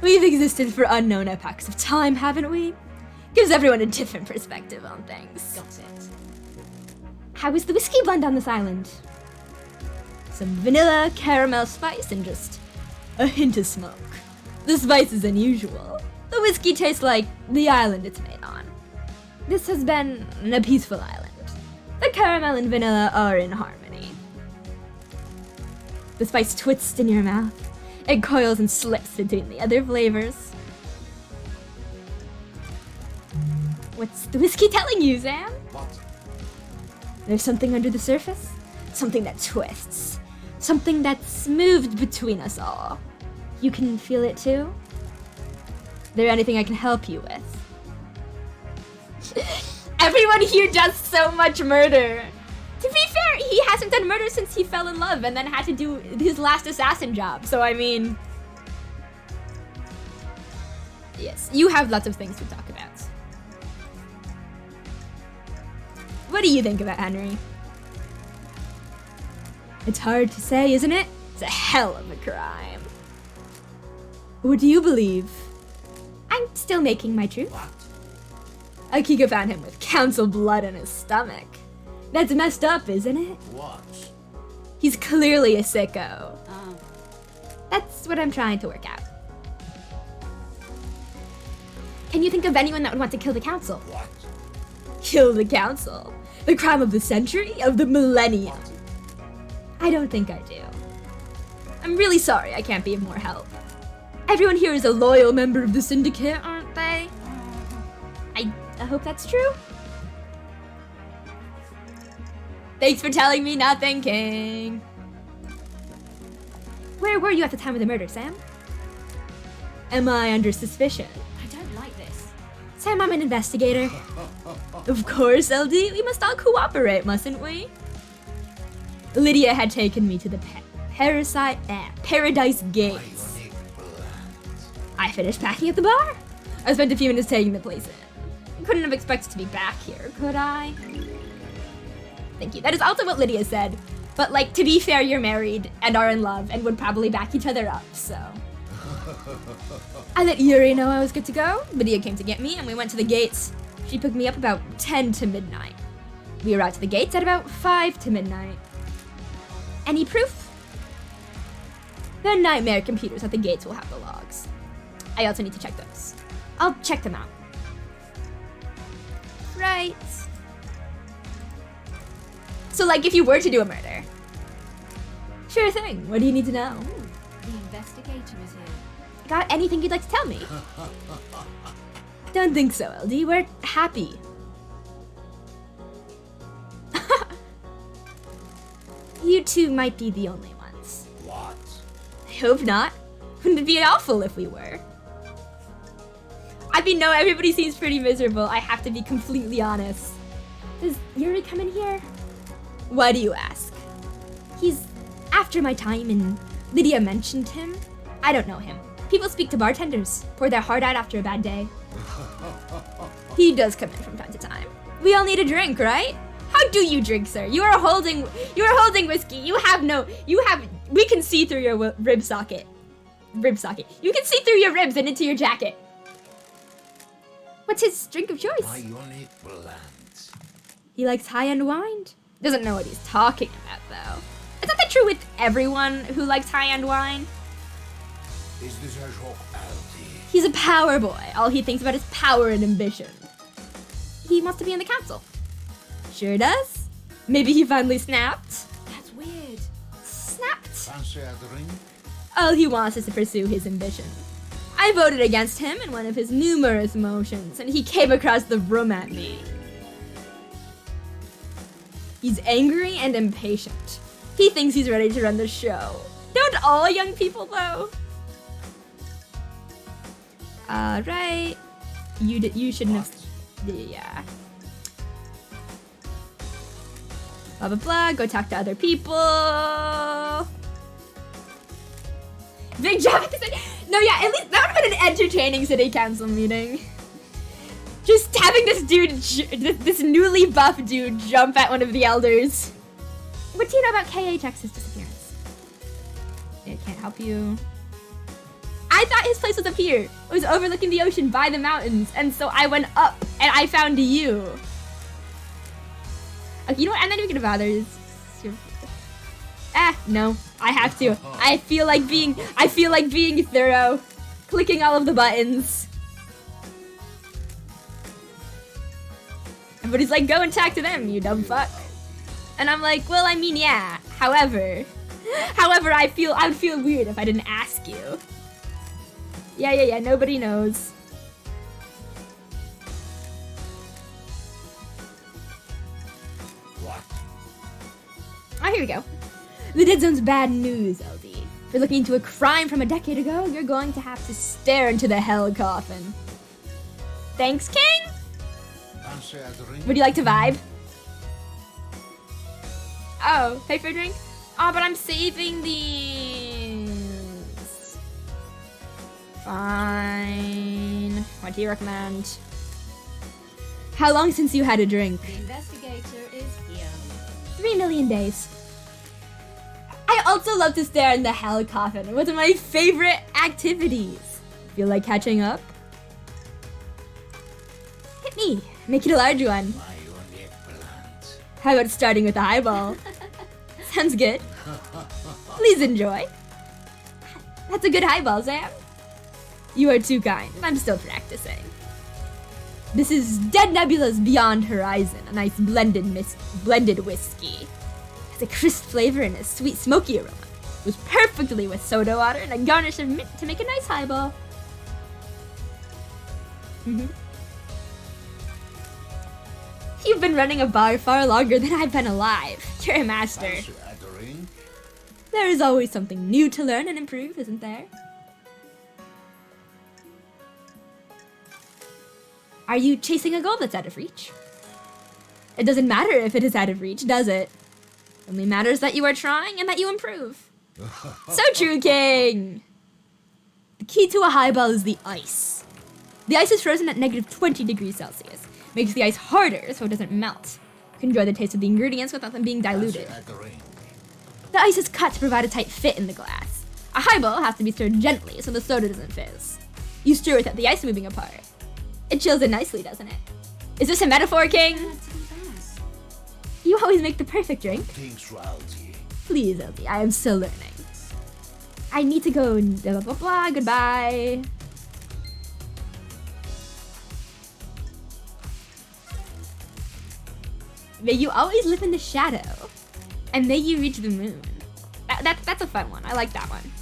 Speaker 1: We've existed for unknown epochs of time, haven't we? Gives everyone a different perspective on things.
Speaker 2: Got it.
Speaker 1: How is the whiskey blend on this island? Some vanilla, caramel spice, and just a hint of smoke. The spice is unusual. The whiskey tastes like the island it's made on. This has been a peaceful island. The caramel and vanilla are in harmony. The spice twists in your mouth. It coils and slips between the other flavors. What's the whiskey telling you, Sam?
Speaker 5: What?
Speaker 1: There's something under the surface. Something that twists. Something that's moved between us all. You can feel it too? Is there anything I can help you with? Everyone here does so much murder. To be fair, he hasn't done murder since he fell in love and then had to do his last assassin job. So, I mean... Yes, you have lots of things to talk about. What do you think about Henry? It's hard to say, isn't it? It's a hell of a crime. What do you believe? I'm still making my truth.
Speaker 5: What?
Speaker 1: Akiko found him with council blood in his stomach. That's messed up, isn't it?
Speaker 5: What?
Speaker 1: He's clearly a sicko.
Speaker 2: Oh.
Speaker 1: That's what I'm trying to work out. Can you think of anyone that would want to kill the council?
Speaker 5: What?
Speaker 1: Kill the council? The crime of the century? Of the millennium? I don't think I do. I'm really sorry I can't be of more help. Everyone here is a loyal member of the syndicate, aren't they? I hope that's true. Thanks for telling me nothing, King. Where were you at the time of the murder, Sam? Am I under suspicion?
Speaker 2: I don't like this.
Speaker 1: Sam, I'm an investigator. Of course, LD. We must all cooperate, mustn't we? Lydia had taken me to the Paradise Gates.
Speaker 5: Bionic plant.
Speaker 1: I finished packing at the bar. I spent a few minutes taking the place in. Couldn't have expected to be back here, could I? Thank you. That is also what Lydia said. But, like, to be fair, you're married and are in love and would probably back each other up, so. I let Yuri know I was good to go. Lydia came to get me and we went to the gates. She picked me up about 10 to midnight. We arrived at the gates at about 5 to midnight. Any proof? The nightmare computers at the gates will have the logs. I also need to check those. I'll check them out. Right. So, like, if you were to do a murder. Sure thing. What do you need to know?
Speaker 2: The investigator is here.
Speaker 1: Got anything you'd like to tell me? Don't think so, LD. We're happy. You two might be the only ones.
Speaker 5: What?
Speaker 1: I hope not. Wouldn't it be awful if we were? I mean, no, everybody seems pretty miserable. I have to be completely honest. Does Yuri come in here? Why do you ask? He's after my time and Lydia mentioned him. I don't know him. People speak to bartenders, pour their heart out after a bad day. He does come in from time to time. We all need a drink, right? How do you drink, sir? You are holding whiskey. We can see through your rib socket. You can see through your ribs and into your jacket. What's his drink of choice?
Speaker 5: Bionic plant.
Speaker 1: He likes high-end wine. Doesn't know what he's talking about, though. Is that true with everyone who likes high-end wine?
Speaker 5: Is this a joke, Aldi?
Speaker 1: He's a power boy. All he thinks about is power and ambition. He wants to be in the council. Sure does. Maybe he finally snapped.
Speaker 2: That's weird.
Speaker 1: Snapped?
Speaker 5: Fancy a drink?
Speaker 1: All he wants is to pursue his ambition. I voted against him in one of his numerous motions, and he came across the room at me. He's angry and impatient. He thinks he's ready to run the show. Don't all young people, though? Alright. You shouldn't have... Yeah. Blah, blah, blah. Go talk to other people. Big job at the city. No, yeah, at least that would have been an entertaining city council meeting. Just having this dude, this newly buff dude, jump at one of the elders. What do you know about KHX's disappearance? It can't help you. I thought his place was up here. It was overlooking the ocean by the mountains, and so I went up and I found you. Okay, you know what? I'm not even gonna bother. No, I have to. I feel like being thorough, clicking all of the buttons. Everybody's like, go and talk to them, you dumb fuck. And I'm like, well, I mean, yeah. However, I would feel weird if I didn't ask you. Yeah. Nobody knows. Oh, here we go. The dead zone's bad news, LD. If you're looking into a crime from a decade ago, you're going to have to stare into the hell coffin. Thanks, King!
Speaker 5: Answer at the ring.
Speaker 1: Would you like to vibe? Oh, pay for a drink? Oh, but I'm saving these. Fine. What do you recommend? How long since you had a drink?
Speaker 2: The investigator is here.
Speaker 1: 3 million days. I also love to stare in the hell coffin. One of my favorite activities. Feel like catching up? Hit me. Make it a large one.
Speaker 5: My only eggplant.
Speaker 1: How about starting with a highball? Sounds good. Please enjoy. That's a good highball, Sam. You are too kind. I'm still practicing. This is Dead Nebula's Beyond Horizon, a nice blended whiskey. Has a crisp flavor and a sweet smoky aroma. Goes perfectly with soda water and a garnish of mint to make a nice highball. You've been running a bar far longer than I've been alive. You're a master.
Speaker 5: Answer at the ring.
Speaker 1: There is always something new to learn and improve, isn't there? Are you chasing a goal that's out of reach? It doesn't matter if it is out of reach, does it? It only matters that you are trying and that you improve. So true, King! The key to a highball is the ice. The ice is frozen at negative 20 degrees Celsius. Makes the ice harder so it doesn't melt. You can enjoy the taste of the ingredients without them being diluted.
Speaker 5: Answer at the ring.
Speaker 1: The ice is cut to provide a tight fit in the glass. A highball has to be stirred gently so the soda doesn't fizz. You stir without the ice moving apart. It chills in nicely, doesn't it? Is this a metaphor, King?
Speaker 2: That's bad.
Speaker 1: You always make the perfect drink.
Speaker 5: Things royalty.
Speaker 1: Please, LD, I am still learning. I need to go and blah, blah, blah, blah, goodbye. May you always live in the shadow, and may you reach the moon. That's a fun one. I like that one.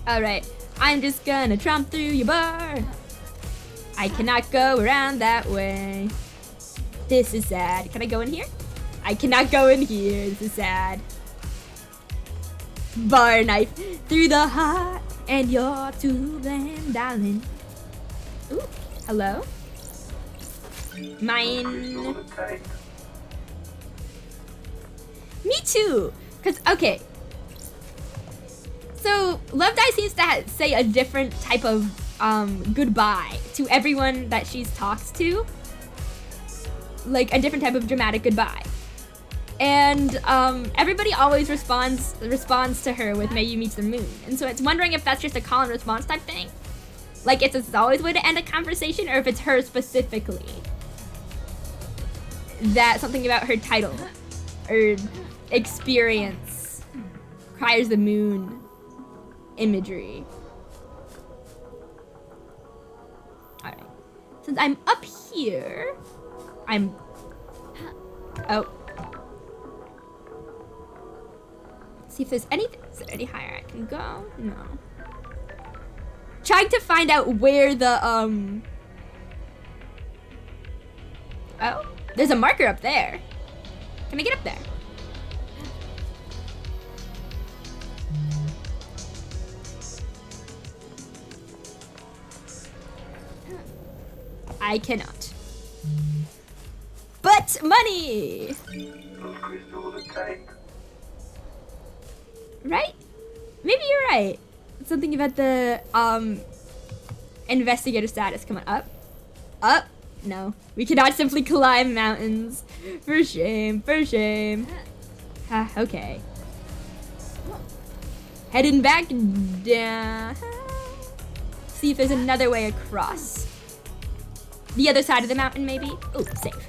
Speaker 1: All right, I'm just gonna tromp through your bar. I cannot go around that way. This is sad. Can I go in here? I cannot go in here. This is sad. Bar knife through the heart, and you're to blame, darling. Ooh, hello. Mine. Me too. Cause okay. So Love Die seems to say a different type of goodbye to everyone that she's talked to. Like a different type of dramatic goodbye. And everybody always responds to her with "May you meet the moon," and so it's wondering if that's just a call and response type thing, like it's always a way to end a conversation, or if it's her specifically. That something about her title or experience requires the moon imagery. All right, since I'm up here, oh. See if there's anything. Is there any higher I can go? No. Trying to find out where the oh, there's a marker up there. Can I get up there? I cannot. But money.
Speaker 4: Those crystals are tamed.
Speaker 1: Right? Maybe you're right. Something about the investigator status. Come on, up. Up. No. We cannot simply climb mountains. For shame, for shame. Ah, okay. Heading back down. See if there's another way across. The other side of the mountain, maybe? Ooh, safe.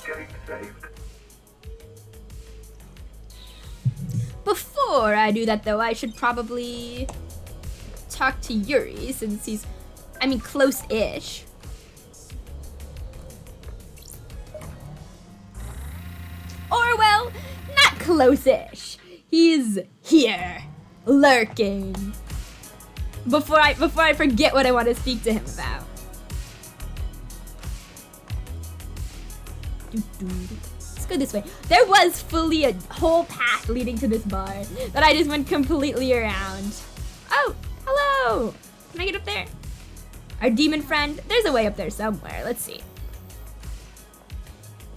Speaker 4: Getting saved.
Speaker 1: Before I do that, though, I should probably talk to Yuri, since he's, I mean, close-ish. Or, well, not close-ish. He's here, lurking. before I forget what I want to speak to him about. Let's go this way. There was fully a whole path leading to this bar that I just went completely around. Oh, hello. Can I get up there? Our demon friend. There's a way up there somewhere. Let's see.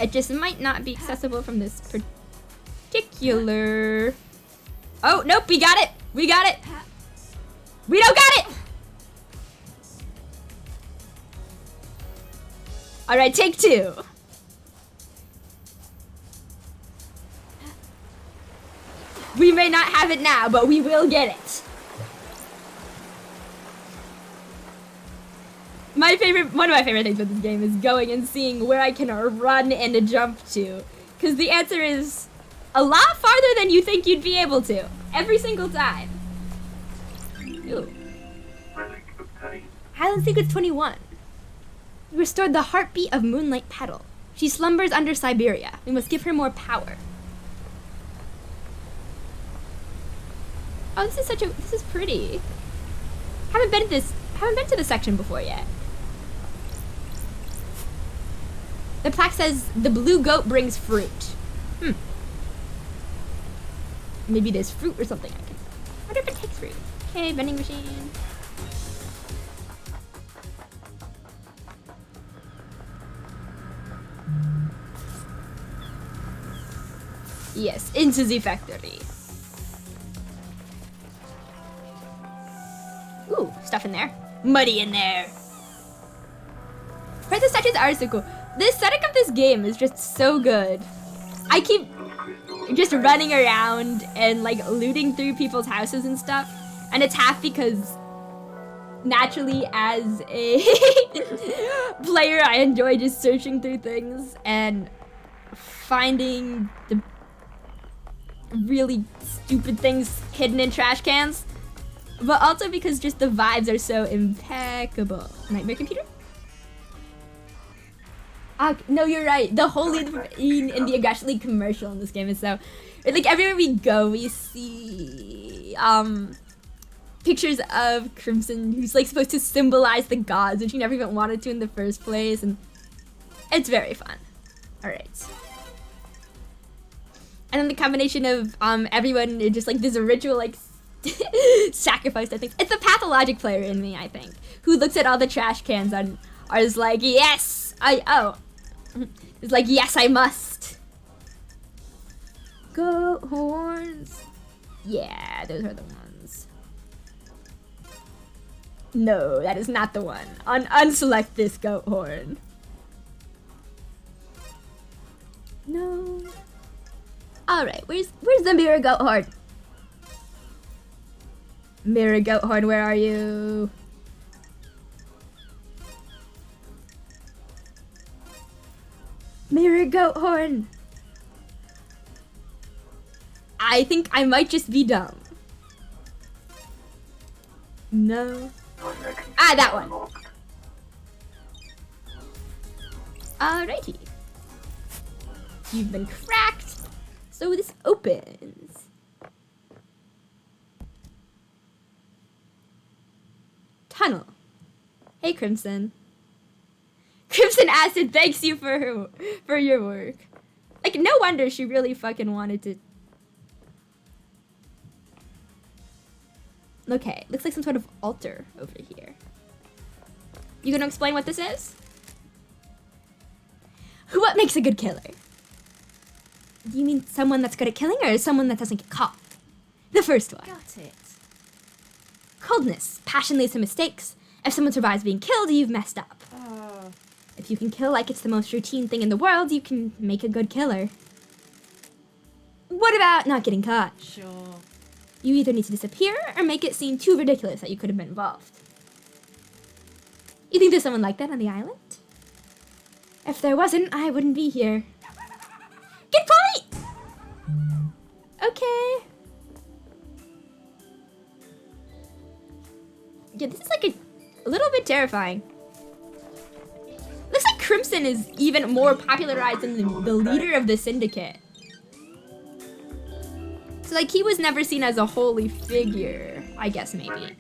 Speaker 1: It just might not be accessible from this particular... Oh, nope, we got it. We got it. We don't got it. All right, take two. We may not have it now, but we will get it. One of my favorite things about this game is going and seeing where I can run and jump to. Because the answer is a lot farther than you think you'd be able to. Every single time. Ooh.
Speaker 4: Relic obtained.
Speaker 1: Highland Secrets 21. We restored the heartbeat of Moonlight Petal. She slumbers under Siberia. We must give her more power. Oh, this is pretty. Haven't been to this section before yet. The plaque says the blue goat brings fruit. Maybe there's fruit or something I wonder if it takes fruit. Okay, vending machine. Yes, into the factory. Ooh, stuff in there. Muddy in there. Princess touches are so cool. The aesthetic of this game is just so good. I keep just running around and like looting through people's houses and stuff. And it's half because naturally as a player, I enjoy just searching through things and finding the really stupid things hidden in trash cans. But also because just the vibes are so impeccable. Nightmare computer? No, you're right. The whole lead in the aggressively commercial in this game is so... Like, everywhere we go, we see pictures of Crimson, who's, like, supposed to symbolize the gods, which you never even wanted to in the first place, and it's very fun. Alright. And then the combination of everyone, just, like, this ritual, like, sacrifice, I think. It's the pathologic player in me, I think, who looks at all the trash cans and is like, yes, it's like, yes, I must. Goat horns. Yeah, those are the ones. No, that is not the one. Unselect this goat horn. No. All right, where's the mirror goat horn? Mirror goat horn, where are you? Mirror goat horn. I think I might just be dumb. No. Ah, that one. Alrighty. You've been cracked. So this opens. Tunnel. Hey, Crimson. Crimson Acid thanks you for your work. Like, no wonder she really fucking wanted to. Okay, looks like some sort of altar over here. You gonna explain what this is? What makes a good killer? Do you mean someone that's good at killing or someone that doesn't get caught? The first one.
Speaker 2: Got it.
Speaker 1: Coldness. Passion leads to mistakes. If someone survives being killed, you've messed up. If you can kill like it's the most routine thing in the world, you can make a good killer. What about not getting caught?
Speaker 2: Sure.
Speaker 1: You either need to disappear or make it seem too ridiculous that you could have been involved. You think there's someone like that on the island? If there wasn't, I wouldn't be here. Good point! Okay. Yeah, this is like a little bit terrifying. Looks like Crimson is even more popularized than the leader of the syndicate. So like he was never seen as a holy figure, I guess maybe.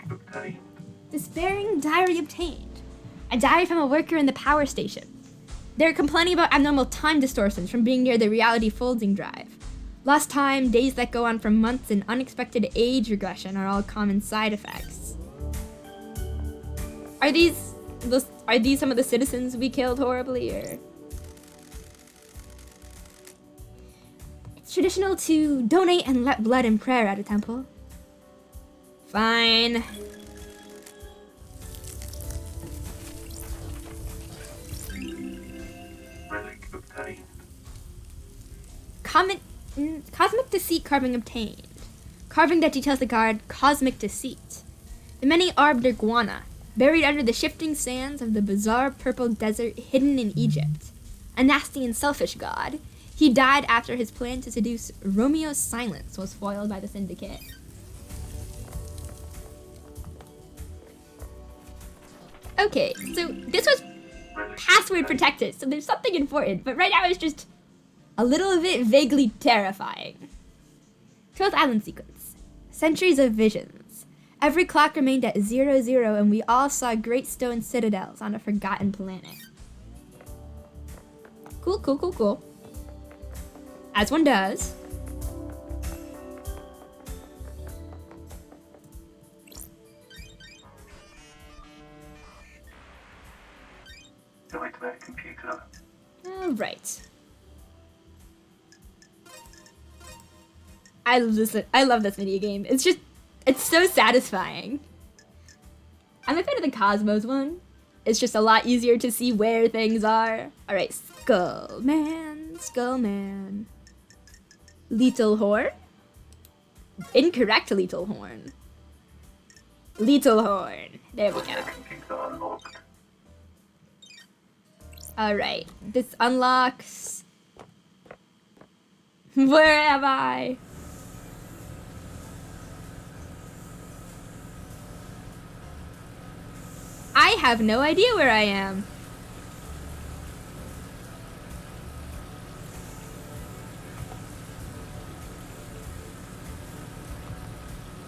Speaker 1: Despairing diary obtained. A diary from a worker in the power station. They're complaining about abnormal time distortions from being near the reality folding drive. Lost time, days that go on for months, and unexpected age regression are all common side effects. Are these some of the citizens we killed horribly, or? It's traditional to donate and let blood and prayer at a temple. Fine.
Speaker 4: Relic obtained.
Speaker 1: Cosmic deceit carving obtained. Carving that details the god Cosmic Deceit. The many-arbed iguana, buried under the shifting sands of the bizarre purple desert hidden in Egypt. A nasty and selfish god. He died after his plan to seduce Romeo's silence was foiled by the syndicate. Okay, so this was password protected, so there's something important, but right now it's just a little bit vaguely terrifying. 12th Island sequence. Centuries of visions. Every clock remained at 00, and we all saw great stone citadels on a forgotten planet. Cool, cool, cool, cool. As one does.
Speaker 4: Nightmare computer.
Speaker 1: Alright. I love this video game. It's so satisfying. I'm a fan of the Cosmos one. It's just a lot easier to see where things are. Alright, Skullman. Little Horn? Incorrect Little Horn. Little Horn. There we go.
Speaker 4: Computer unlocked.
Speaker 1: Alright, this unlocks... Where am I? I have no idea where I am.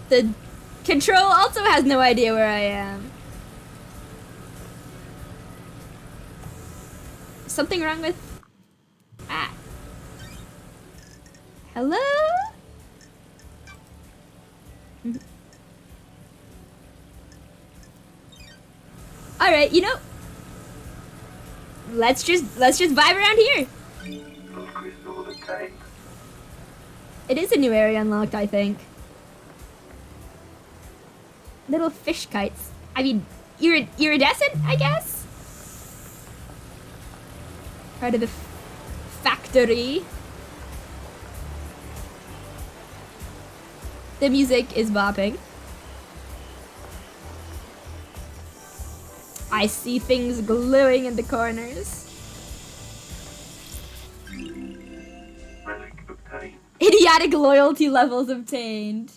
Speaker 1: The control also has no idea where I am. Something wrong with... Ah. Hello? Alright, you know, let's just vibe around here.
Speaker 4: Lost crystal obtained.
Speaker 1: It is a new area unlocked, I think. Little fish kites. I mean, iridescent, I guess? Part of the factory. The music is bopping. I see things glowing in the corners.
Speaker 4: Relic obtained.
Speaker 1: Idiotic loyalty levels obtained.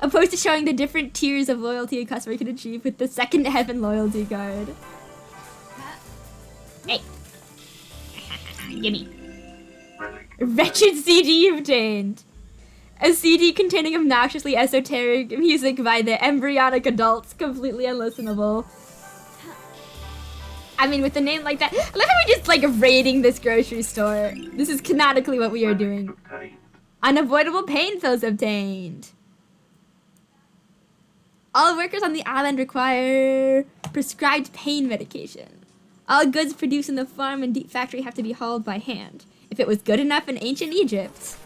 Speaker 1: Opposed to showing the different tiers of loyalty a customer can achieve with the second heaven loyalty card. Hey. Gimme.
Speaker 4: Relic
Speaker 1: Wretched CD obtained. A CD containing obnoxiously esoteric music by the embryonic adults, completely unlistenable. I mean, with a name like that, I love how we're just like raiding this grocery store. This is canonically what we are doing.
Speaker 4: obtained.
Speaker 1: Unavoidable pain pills obtained. All workers on the island require prescribed pain medication. All goods produced in the farm and deep factory have to be hauled by hand. If it was good enough in ancient Egypt.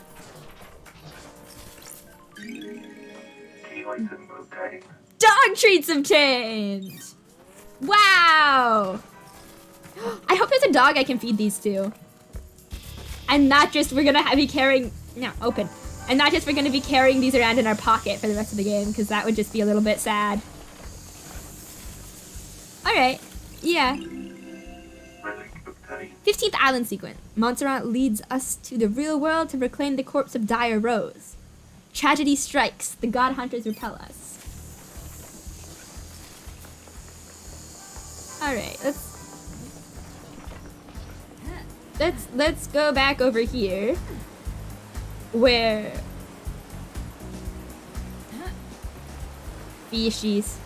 Speaker 4: Key item obtained.
Speaker 1: Dog treats obtained! Wow! I hope there's a dog I can feed these to. And not just we're gonna be carrying... No, open. And not just we're gonna be carrying these around in our pocket for the rest of the game, because that would just be a little bit sad. Alright, yeah.
Speaker 4: Relic obtained.
Speaker 1: 15th Island sequence. Montserrat leads us to the real world to reclaim the corpse of Dire Rose. Tragedy strikes. The god hunters repel us. Alright, let's go back over here. Where... Fishies.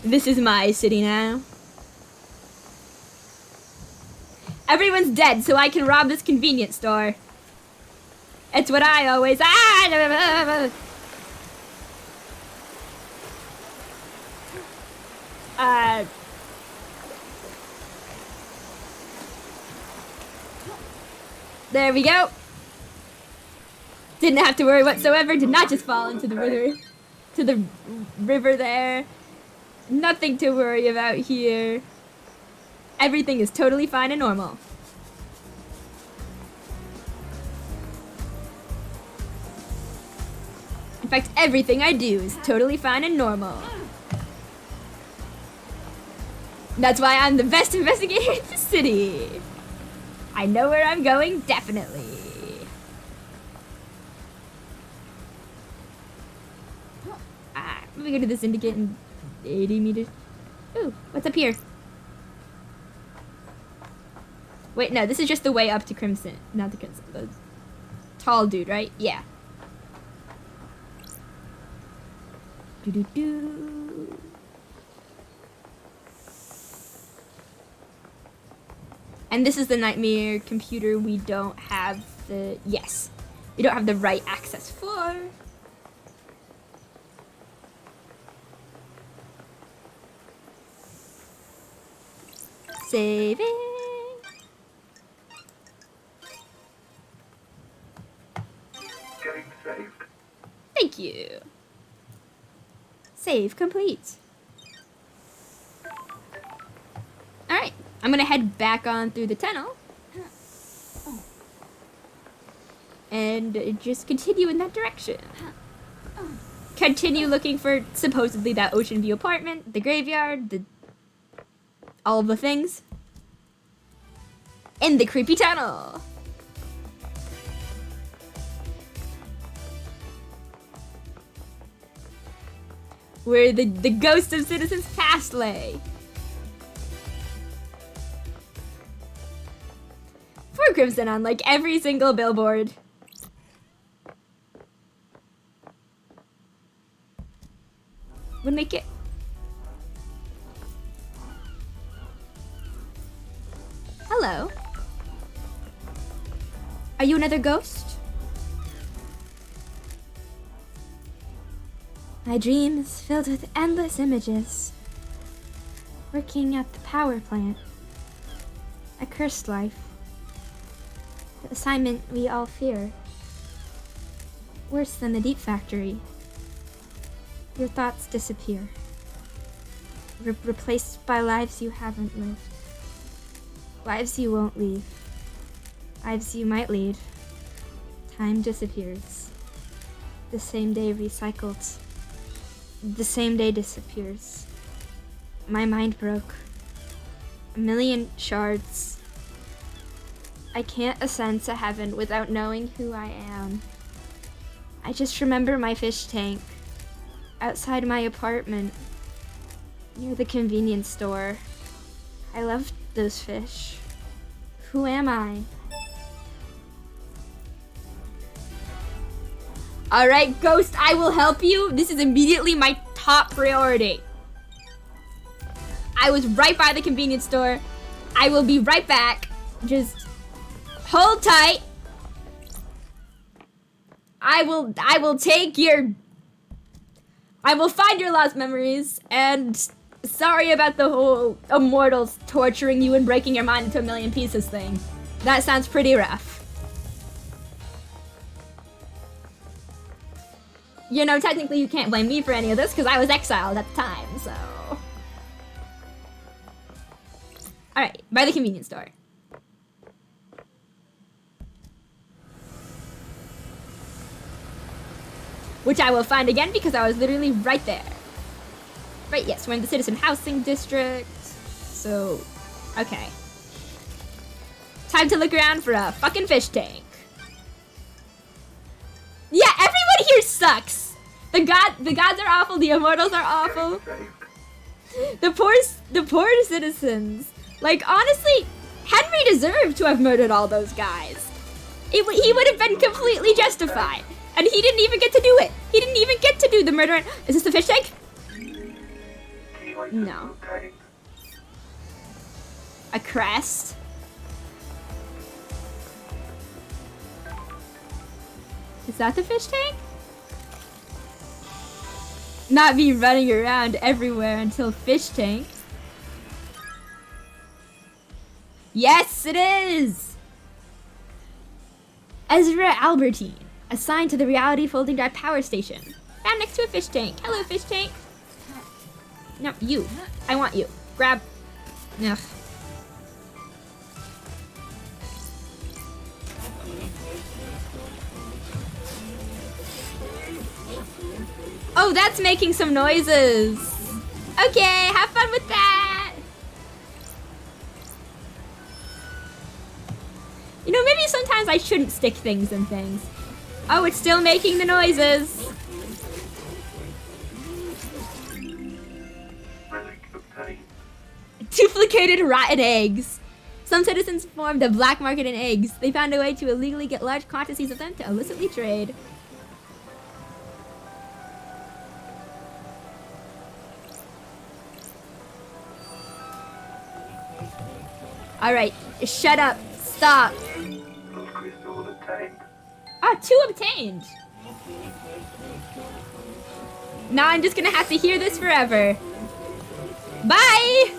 Speaker 1: This is my city now. Everyone's dead, so I can rob this convenience store. It's what I always. There we go. Didn't have to worry whatsoever. Did not just fall into the river. To the river there. Nothing to worry about here. Everything is totally fine and normal. In fact, everything I do is totally fine and normal. That's why I'm the best investigator in the city. I know where I'm going, definitely. Let me go to the syndicate in 80 meters. Ooh, what's up here? Wait, no, this is just the way up to Crimson. Not the Crimson, the tall dude, right? Yeah. Doo-doo-doo. And this is the nightmare computer we don't have the... Yes. We don't have the right access for. Saving.
Speaker 4: Getting saved.
Speaker 1: Thank you. Save complete. Alright, I'm gonna head back on through the tunnel. And just continue in that direction. Continue looking for supposedly that Ocean View apartment, the graveyard, all of the things. In the creepy tunnel. Where the ghost of Citizens Past lay. For Crimson on like every single billboard. Would make it. Hello. Are you another ghost? My dream is filled with endless images. Working at the power plant. A cursed life. The assignment we all fear. Worse than the deep factory. Your thoughts disappear. Replaced by lives you haven't lived. Lives you won't leave. Lives you might lead. Time disappears. The same day recycled. The same day disappears. My mind broke. A million shards. I can't ascend to heaven without knowing who I am. I just remember my fish tank. Outside my apartment. Near the convenience store. I loved those fish. Who am I? Alright, Ghost, I will help you. This is immediately my top priority. I was right by the convenience store. I will be right back. Just hold tight. I will take your... I will find your lost memories, and sorry about the whole immortals torturing you and breaking your mind into a million pieces thing. That sounds pretty rough. You know, technically you can't blame me for any of this because I was exiled at the time, so... Alright, by the convenience store. Which I will find again because I was literally right there. Right, yes, we're in the Citizen Housing District. So, okay. Time to look around for a fucking fish tank. Yeah, everyone here sucks. The gods are awful, the immortals are awful. The poor citizens. Like, honestly, Henry deserved to have murdered all those guys. He would have been completely justified. And he didn't even get to do it. He didn't even get to do the murder. Is this the fish tank?
Speaker 4: Key items
Speaker 1: No.
Speaker 4: obtained.
Speaker 1: A crest. Is that the fish tank? Not be running around everywhere until fish tank. Yes, it is! Ezra Albertine, assigned to the reality folding drive power station. Found next to a fish tank. Hello, fish tank. No, you. I want you. Grab. Ugh. Oh, that's making some noises. Okay, have fun with that. You know, maybe sometimes I shouldn't stick things in things. Oh, it's still making the noises.
Speaker 4: Relic obtained.
Speaker 1: Duplicated rotten eggs. Some citizens formed a black market in eggs. They found a way to illegally get large quantities of them to illicitly trade. Alright, shut up. Stop.
Speaker 4: Blood crystal obtained.
Speaker 1: Ah, 2 obtained. Now I'm just gonna have to hear this forever. Bye!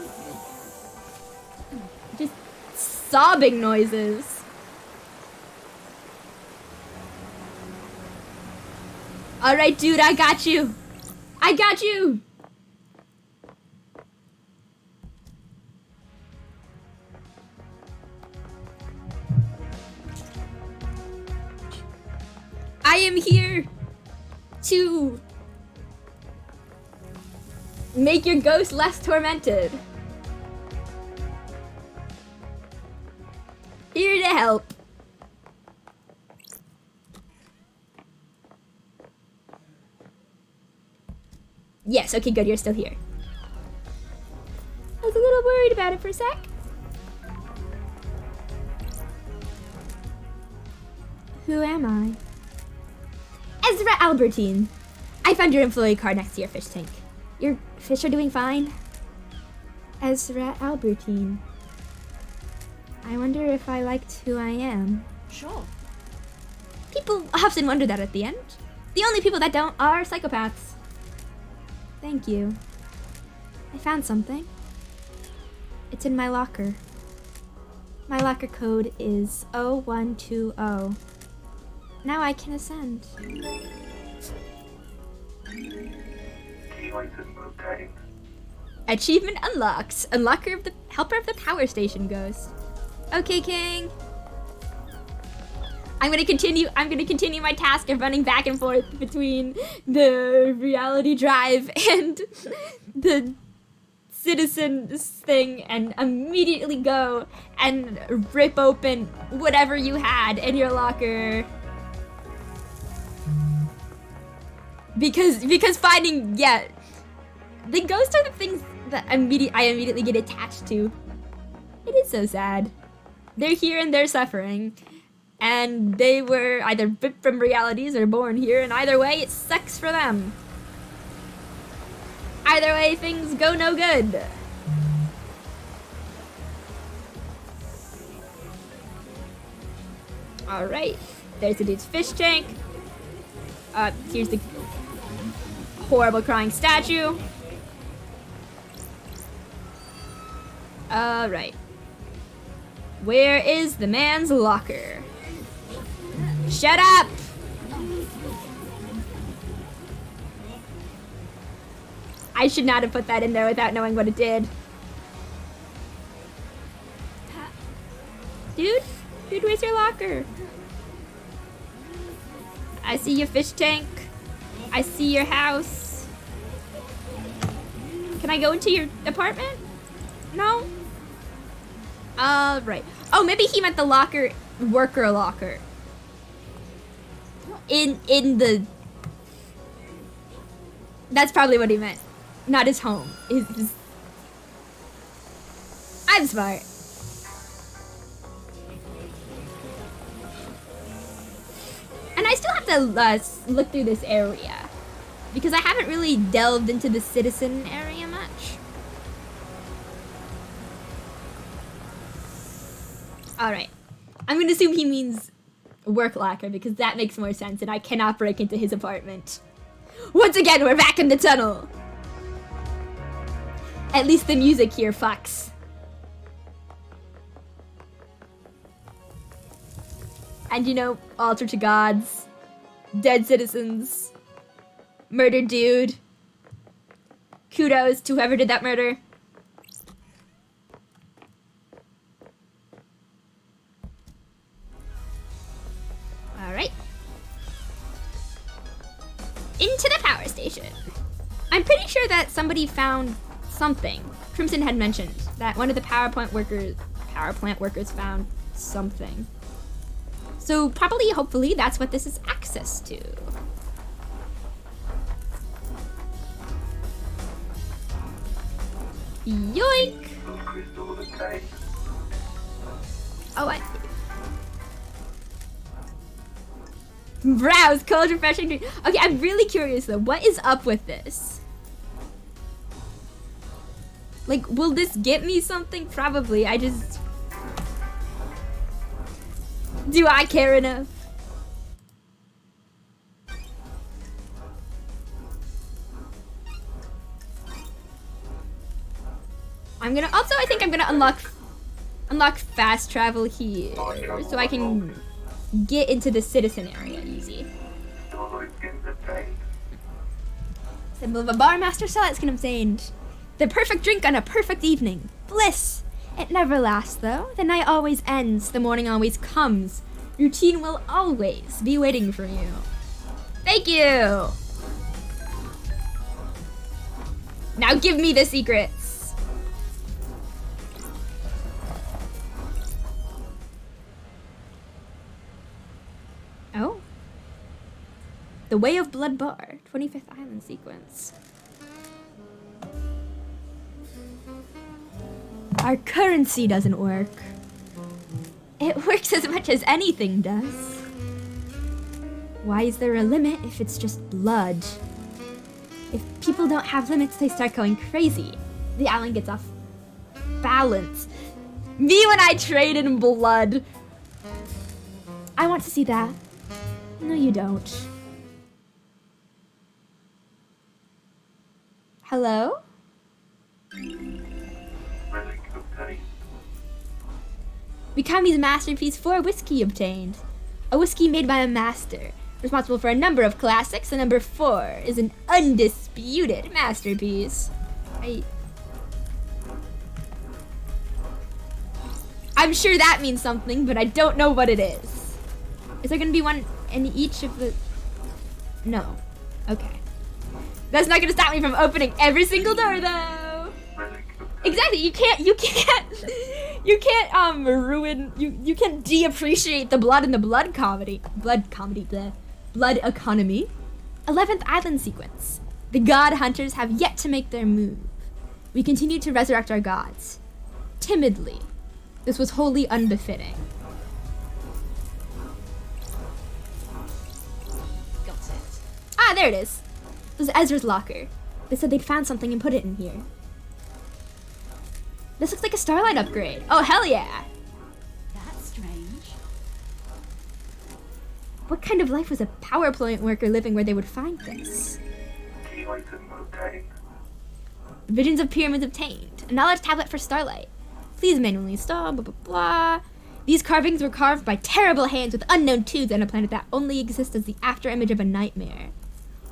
Speaker 1: Just sobbing noises. Alright, dude, I got you. I got you. I am here to make your ghost less tormented. Here to help. Yes, okay, good, you're still here. I was a little worried about it for a sec. Who am I? Ezra Albertine. I found your employee card next to your fish tank. Your fish are doing fine? Ezra Albertine. I wonder if I liked who I am.
Speaker 2: Sure.
Speaker 1: People often wonder that at the end. The only people that don't are psychopaths. Thank you. I found something. It's in my locker. My locker code is 0120. Now I can ascend.
Speaker 4: Key item obtained.
Speaker 1: Achievement unlocked. Unlocker of the helper of the power station ghost. Okay, King. I'm gonna continue my task of running back and forth between the reality drive and the citizens thing and immediately go and rip open whatever you had in your locker. Because finding, yeah, the ghosts are the things that I immediately get attached to. It is so sad. They're here and they're suffering. And they were either ripped from realities or born here, and either way, it sucks for them. Either way, things go no good. Alright, there's the dude's fish tank. Here's the horrible crying statue. Alright. Where is the man's locker? Shut up! I should not have put that in there without knowing what it did. Dude, where's your locker? I see your fish tank. I see your house. Can I go into your apartment? No? Alright. Oh, maybe he meant the locker, worker locker. In the... That's probably what he meant. Not his home. His... I'm smart. And I still have to look through this area. Because I haven't really delved into the citizen area much. Alright. I'm gonna assume he means work locker because that makes more sense and I cannot break into his apartment. Once again, we're back in the tunnel. At least the music here fucks. And you know, altar to gods, dead citizens, murdered dude. Kudos to whoever did that murder. Alright. Into the power station. I'm pretty sure that somebody found something. Crimson had mentioned that one of the power plant workers found something. So probably, hopefully, that's what this is access to. Yoink!
Speaker 4: Those crystals obtained.
Speaker 1: Oh, what? Browse, cold, refreshing drink. Okay, I'm really curious though. What is up with this? Like, will this get me something? Probably. I just... Do I care enough? I'm gonna... Also, I think I'm gonna unlock fast travel here. So I can get into the citizen area easy.
Speaker 4: Starlight skins obtained.
Speaker 1: Symbol of a bar master saw skin obtained. The perfect drink on a perfect evening. Bliss. It never lasts though. The night always ends. The morning always comes. Routine will always be waiting for you. Thank you. Now give me the secrets. Oh. The Way of Blood Bar, 25th Island sequence. Our currency doesn't work. It works as much as anything does. Why is there a limit if it's just blood? If people don't have limits, they start going crazy. The island gets off balance. Me when I trade in blood. I want to see that. No, you don't. Hello?
Speaker 4: Relic obtained.
Speaker 1: Becoming's masterpiece 4 whiskey obtained. A whiskey made by a master, responsible for a number of classics. The number 4 is an undisputed masterpiece. I'm sure that means something, but I don't know what it is. Is there gonna be one in each of the... No. Okay. That's not gonna stop me from opening every single door, though.
Speaker 4: Relic obtained.
Speaker 1: Exactly. You can't ruin. You can't de-appreciate the blood in the blood economy. 11th island sequence. The god hunters have yet to make their move. We continue to resurrect our gods. Timidly. This was wholly unbefitting.
Speaker 2: Got it.
Speaker 1: Ah, there it is. It was Ezra's locker. They said they'd found something and put it in here. This looks like a Starlight upgrade. Oh, hell yeah.
Speaker 2: That's strange.
Speaker 1: What kind of life was a power plant worker living where they would find this?
Speaker 4: Key item obtained.
Speaker 1: Visions of pyramids obtained. A knowledge tablet for Starlight. Please manually install, blah, blah, blah. These carvings were carved by terrible hands with unknown tunes on a planet that only exists as the afterimage of a nightmare.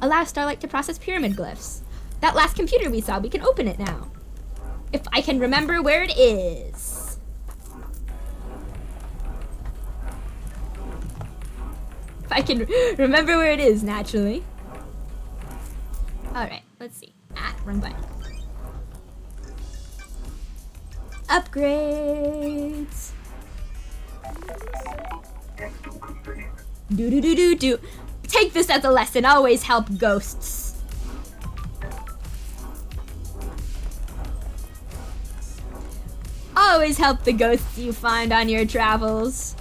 Speaker 1: Allow Starlight to process pyramid glyphs. That last computer we saw, we can open it now. If I can remember where it is. If I can remember where it is, naturally. Alright, let's see. Ah, wrong button. Upgrades.
Speaker 4: Install complete.
Speaker 1: Do. Take this as a lesson. Always help ghosts. Always help the ghosts you find on your travels.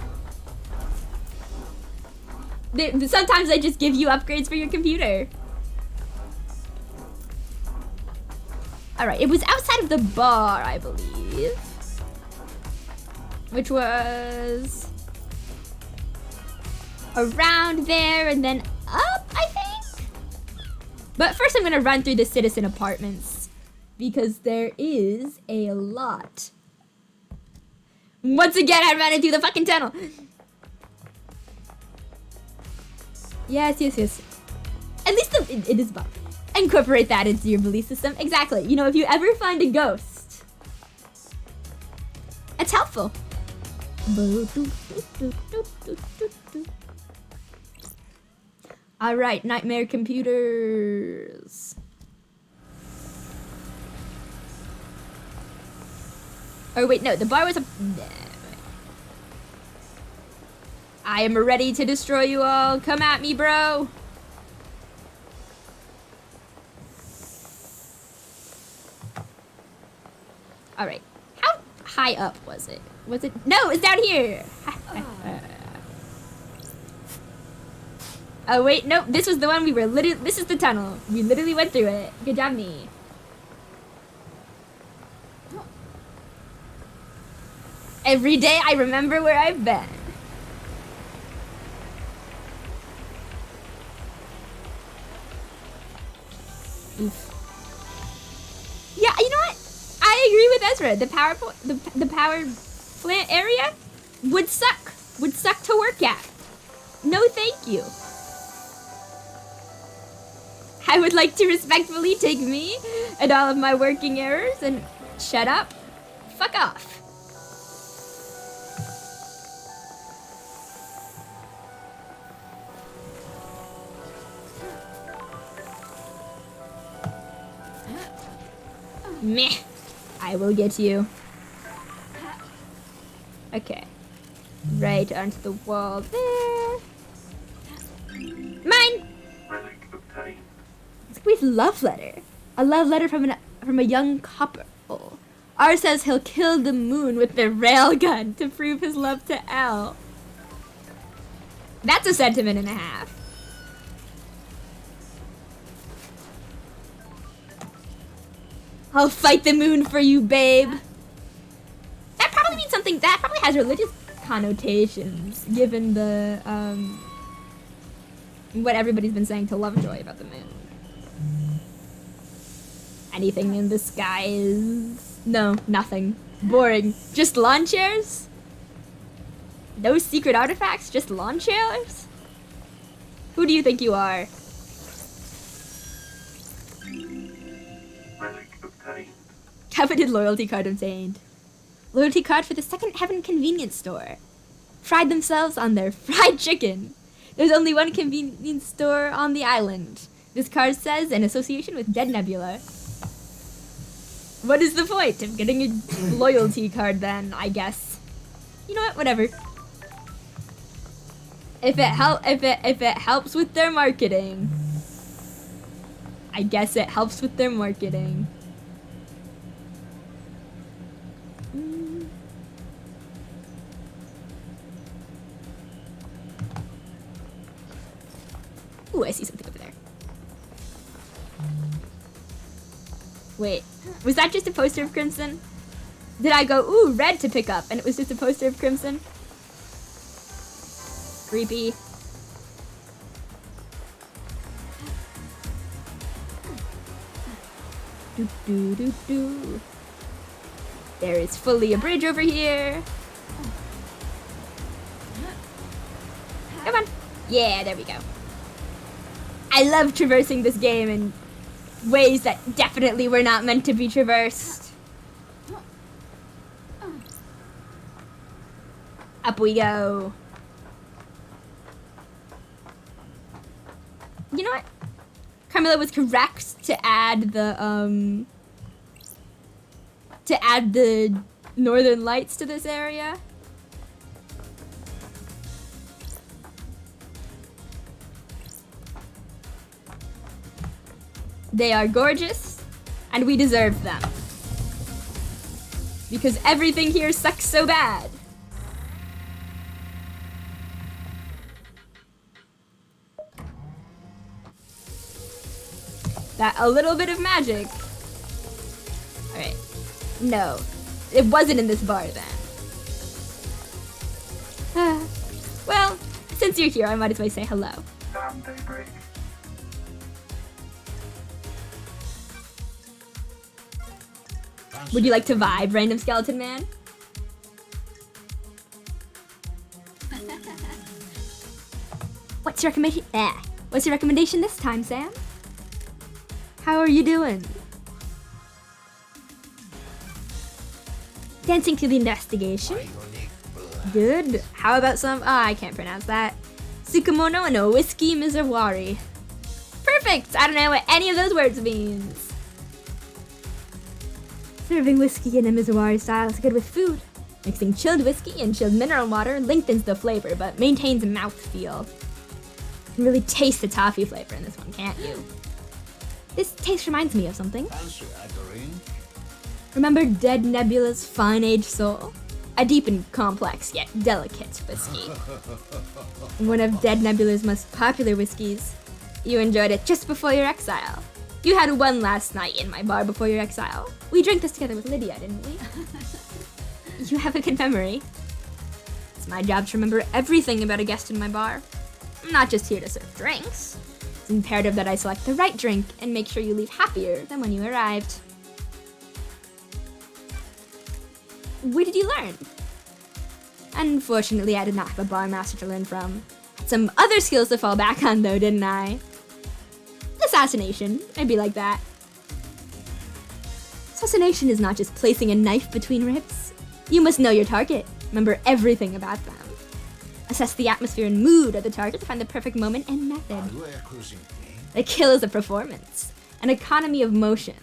Speaker 1: Sometimes they just give you upgrades for your computer. Alright, it was outside of the bar, I believe. which was around there and then up, I think. But first I'm gonna run through the citizen apartments because there is a lot. Once again, I ran into the fucking tunnel. Yes. At least it is bugged. Incorporate that into your belief system. Exactly. You know, if you ever find a ghost, it's helpful. All right, nightmare computers. Oh wait, no, the bar was a... I am ready to destroy you all. Come at me, bro. All right. How high up was it? Was it? No, it's down here. Oh wait, nope. This was the one we were literally. This is the tunnel. We literally went through it. Good job, me. Every day I remember where I've been. Oof. Yeah, you know what? I agree with Ezra. The power plant area would suck. Would suck to work at. No, thank you. I would like to respectfully take me and all of my working errors and shut up. Fuck off. Meh. I will get you. Okay. Right onto the wall there. Mine!
Speaker 4: Relic obtained.
Speaker 1: Squeeze love letter. A love letter from a young couple. R says he'll kill the moon with the railgun to prove his love to L. That's a sentiment and a half. I'll fight the moon for you, babe. That probably means something. That probably has religious connotations, given the what everybody's been saying to Lovejoy about the moon. Anything in the skies? No, nothing. Boring. Just lawn chairs? No secret artifacts? Just lawn chairs? Who do you think you are?
Speaker 4: Relic obtained.
Speaker 1: Coveted loyalty card obtained. Loyalty card for the Second Heaven convenience store. Pride themselves on their fried chicken. There's only one convenience store on the island. This card says in association with Dead Nebula. What is the point of getting a loyalty card then, I guess? You know what, whatever. If it helps with their marketing. I guess it helps with their marketing. Ooh, I see something over there. Wait, was that just a poster of Crimson? Did I go, ooh, red to pick up, and it was just a poster of Crimson? Creepy. Do do do do. There is fully a bridge over here. Come on. Yeah, there we go. I love traversing this game in ways that definitely were not meant to be traversed. Up we go. You know what? Carmilla was correct to add the northern lights to this area. They are gorgeous, and we deserve them. Because everything here sucks so bad. That a little bit of magic. Alright. No. It wasn't in this bar then. since you're here, I might as well say hello.
Speaker 4: Damn daybreak.
Speaker 1: Would you like to vibe, random skeleton man? What's your recommendation? What's your recommendation this time, Sam? How are you doing? Dancing to the investigation. Good. How about some? I can't pronounce that. Tsukumono and a whiskey Mizawari. Perfect. I don't know what any of those words means. Serving whiskey in a Mizawari style is good with food. Mixing chilled whiskey and chilled mineral water lengthens the flavor but maintains mouthfeel. You can really taste the toffee flavor in this one, can't you? This taste reminds me of something.
Speaker 5: Fancy a drink?
Speaker 1: Remember Dead Nebula's Fine Age Soul? A deep and complex yet delicate whiskey. One of Dead Nebula's most popular whiskeys. You enjoyed it just before your exile. You had one last night in my bar before your exile. We drank this together with Lydia, didn't we? You have a good memory. It's my job to remember everything about a guest in my bar. I'm not just here to serve drinks. It's imperative that I select the right drink and make sure you leave happier than when you arrived. Where did you learn? Unfortunately, I did not have a bar master to learn from. Had some other skills to fall back on though, didn't I? Assassination, I'd be like that. Assassination is not just placing a knife between ribs. You must know your target, remember everything about them. Assess the atmosphere and mood of the target to find the perfect moment and method.
Speaker 5: Are you accusing me?
Speaker 1: The kill is a performance, an economy of motion,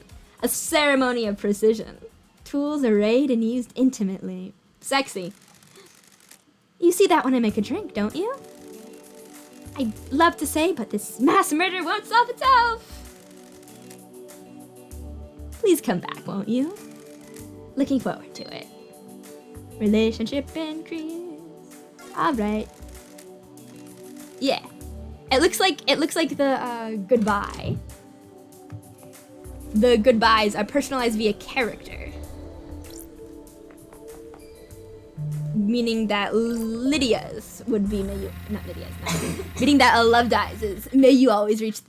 Speaker 1: a ceremony of precision. Tools arrayed and used intimately. Sexy. You see that when I make a drink, don't you? I'd love to say, but this mass murder won't solve itself. Please come back, won't you? Looking forward to it. Relationship increase. All right. Yeah. It looks like the goodbye. The goodbyes are personalized via character. Meaning that Lydia's would be not Lydia's, no. Meaning that a love dies is may you reach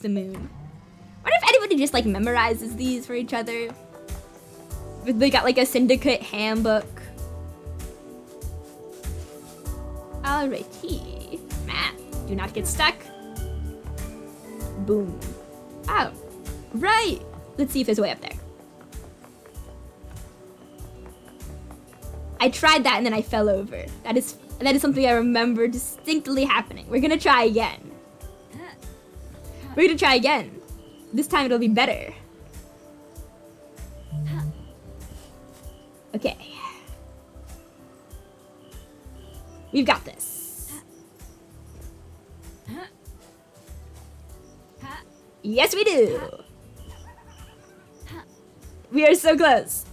Speaker 1: the moon. What if anybody just like memorizes these for each other? If they got like a syndicate handbook. Alrighty. Math. Do not get stuck. Boom. Oh. Right. Let's see if there's a way up there. I tried that and then I fell over. That is something I remember distinctly happening. We're gonna try again. We're gonna try again. This time it'll be better. Okay. We've got this. Yes, we do. We are so close.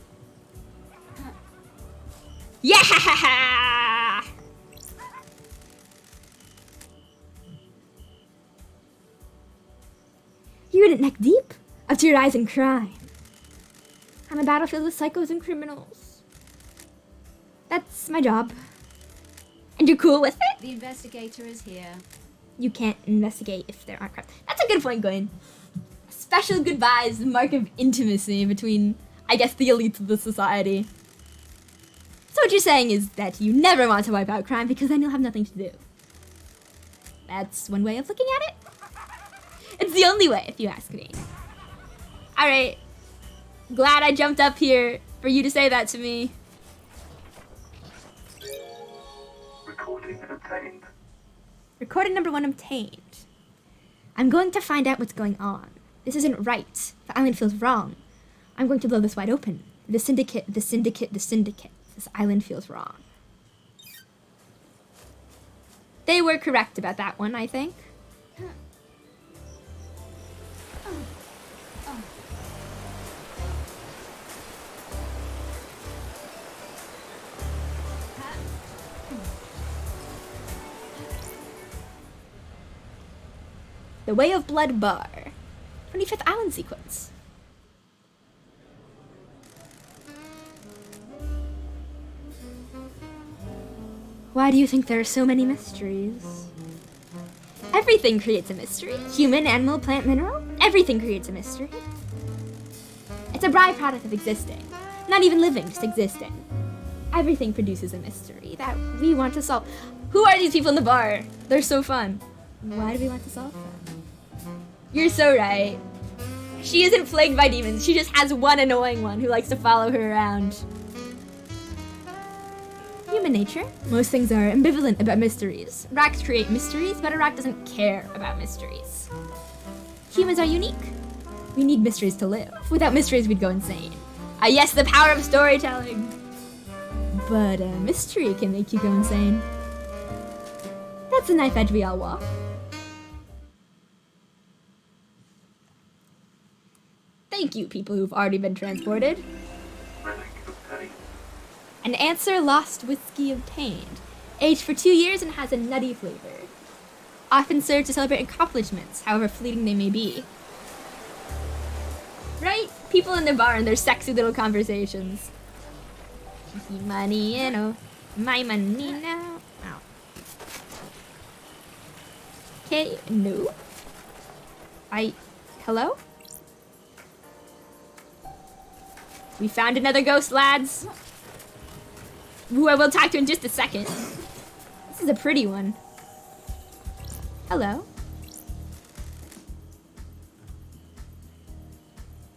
Speaker 1: Yeah! You're in it neck deep, up to your eyes in crime. On a battlefield with psychos and criminals. That's my job. And you're cool with it?
Speaker 2: The investigator is here.
Speaker 1: You can't investigate if there aren't crimes. That's a good point, Gwen. Special goodbyes, the mark of intimacy between, I guess, the elites of the society. So what you're saying is that you never want to wipe out crime because then you'll have nothing to do. That's one way of looking at it. It's the only way, if you ask me. Alright. Glad I jumped up here for you to say that to me.
Speaker 4: Recording obtained.
Speaker 1: Recording number 1 obtained. I'm going to find out what's going on. This isn't right. The island feels wrong. I'm going to blow this wide open. The syndicate. This island feels wrong. They were correct about that one, I think. The Way of Blood Bar. 25th Island sequence. Why do you think there are so many mysteries? Everything creates a mystery. Human, animal, plant, mineral. Everything creates a mystery. It's a byproduct of existing. Not even living, just existing. Everything produces a mystery that we want to solve. Who are these people in the bar? They're so fun. Why do we want to solve them? You're so right. She isn't plagued by demons. She just has one annoying one who likes to follow her around. Human nature. Most things are ambivalent about mysteries. Racks create mysteries, but a rack doesn't care about mysteries. Humans are unique. We need mysteries to live. Without mysteries, we'd go insane. Ah, yes, the power of storytelling. But a mystery can make you go insane. That's the knife edge we all walk. Thank you, people who've already been transported.
Speaker 4: Relic obtained.
Speaker 1: An answer lost whiskey obtained. Aged for 2 years and has a nutty flavor. Often served to celebrate accomplishments, however fleeting they may be. Right? People in the bar and their sexy little conversations. Money, you know. My money now. Ow. Okay, no. Hello? We found another ghost, lads. Who I will talk to in just a second. This is a pretty one. Hello.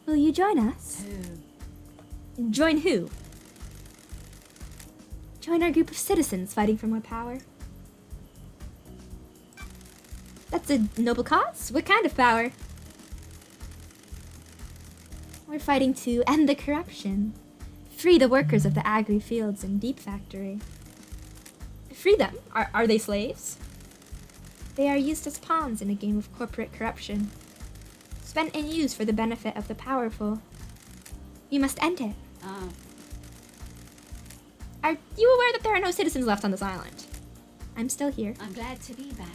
Speaker 1: Will you join us? Join who? Join our group of citizens fighting for more power. That's a noble cause? What kind of power? We're fighting to end the corruption. Free the workers of the agri fields and deep factory. Free them? Are they slaves? They are used as pawns in a game of corporate corruption. Spent and used for the benefit of the powerful. You must end it.
Speaker 2: Ah,
Speaker 1: Are you aware that there are no citizens left on this island? I'm still here.
Speaker 2: I'm glad to be back.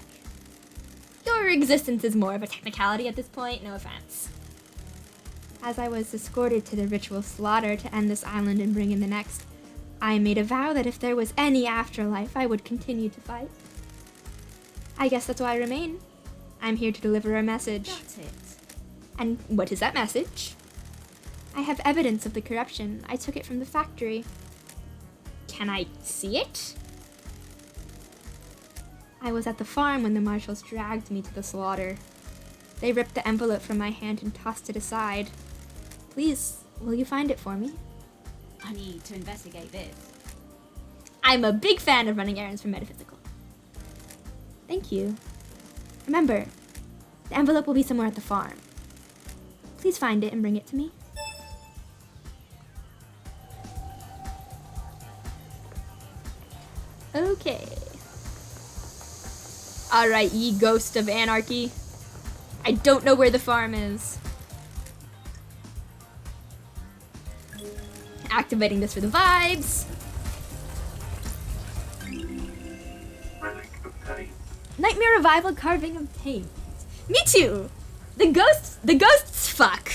Speaker 1: Your existence is more of a technicality at this point, no offense. As I was escorted to the ritual slaughter to end this island and bring in the next, I made a vow that if there was any afterlife, I would continue to fight. I guess that's why I remain. I'm here to deliver a message.
Speaker 2: Got it.
Speaker 1: And what is that message? I have evidence of the corruption. I took it from the factory. Can I see it? I was at the farm when the marshals dragged me to the slaughter. They ripped the envelope from my hand and tossed it aside. Please, will you find it for me?
Speaker 2: I need to investigate this.
Speaker 1: I'm a big fan of running errands for Metaphysical. Thank you. Remember, the envelope will be somewhere at the farm. Please find it and bring it to me. Okay. Alright, ye ghost of anarchy. I don't know where the farm is. Activating this for the vibes.
Speaker 4: Relic obtained.
Speaker 1: Nightmare revival carving obtained. Me too. The ghosts fuck.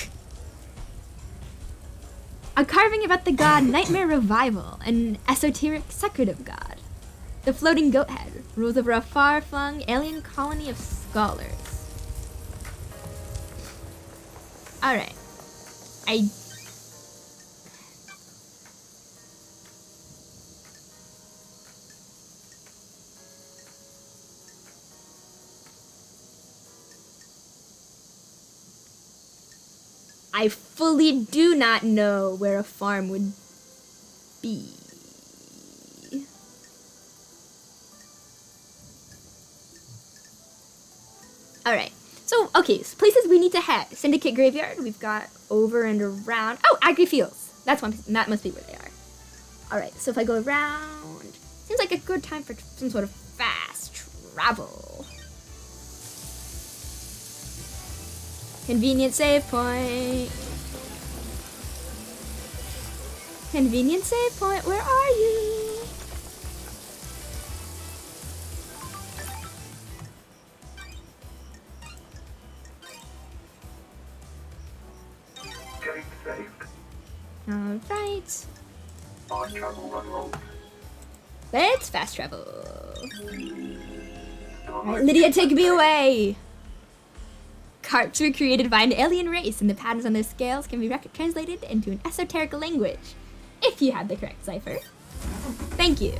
Speaker 1: A carving about the god Nightmare Revival, an esoteric secretive god. The floating goat head rules over a far-flung alien colony of scholars. Alright. I fully do not know where a farm would be. Alright. So, okay, so places we need to head. Syndicate Graveyard, we've got over and around. Oh, Agri Fields. That must be where they are. Alright, so if I go around, seems like a good time for some sort of fast travel. Convenient save point. Convenient save point, where are you?
Speaker 4: Game saved.
Speaker 1: Alright.
Speaker 4: On travel unlocked.
Speaker 1: Let's fast travel. Alright, Lydia, take me away. Carps were created by an alien race, and the patterns on their scales can be translated into an esoteric language. If you have the correct cipher. Thank you.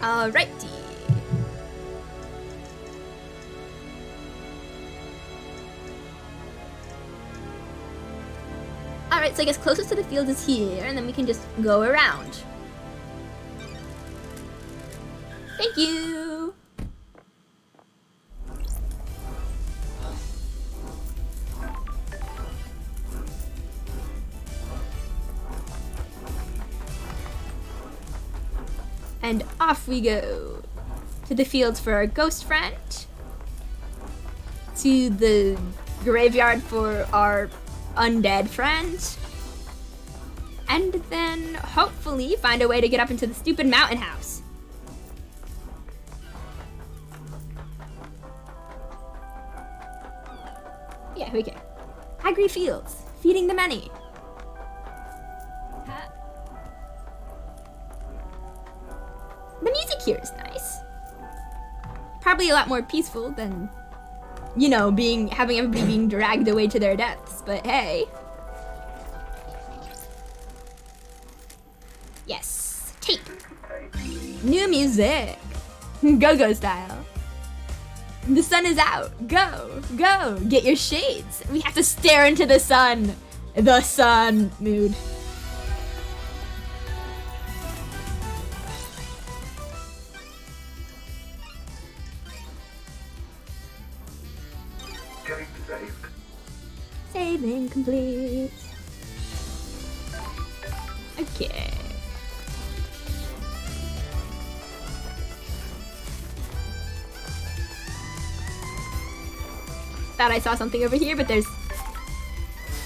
Speaker 1: Alrighty. Alright, so I guess closest to the field is here, and then we can just go around. Thank you! And off we go to the fields for our ghost friend, to the graveyard for our undead friend, and then hopefully find a way to get up into the stupid mountain house. Yeah, okay. Agri Fields, feeding the many. The music here is nice. Probably a lot more peaceful than, you know, having everybody being dragged away to their deaths, but hey. Yes, tape. New music. Go-go style. The sun is out. Go, go, get your shades. We have to stare into the sun. The sun mood.
Speaker 4: Getting saved.
Speaker 1: Saving complete. Okay. Thought I saw something over here, but there's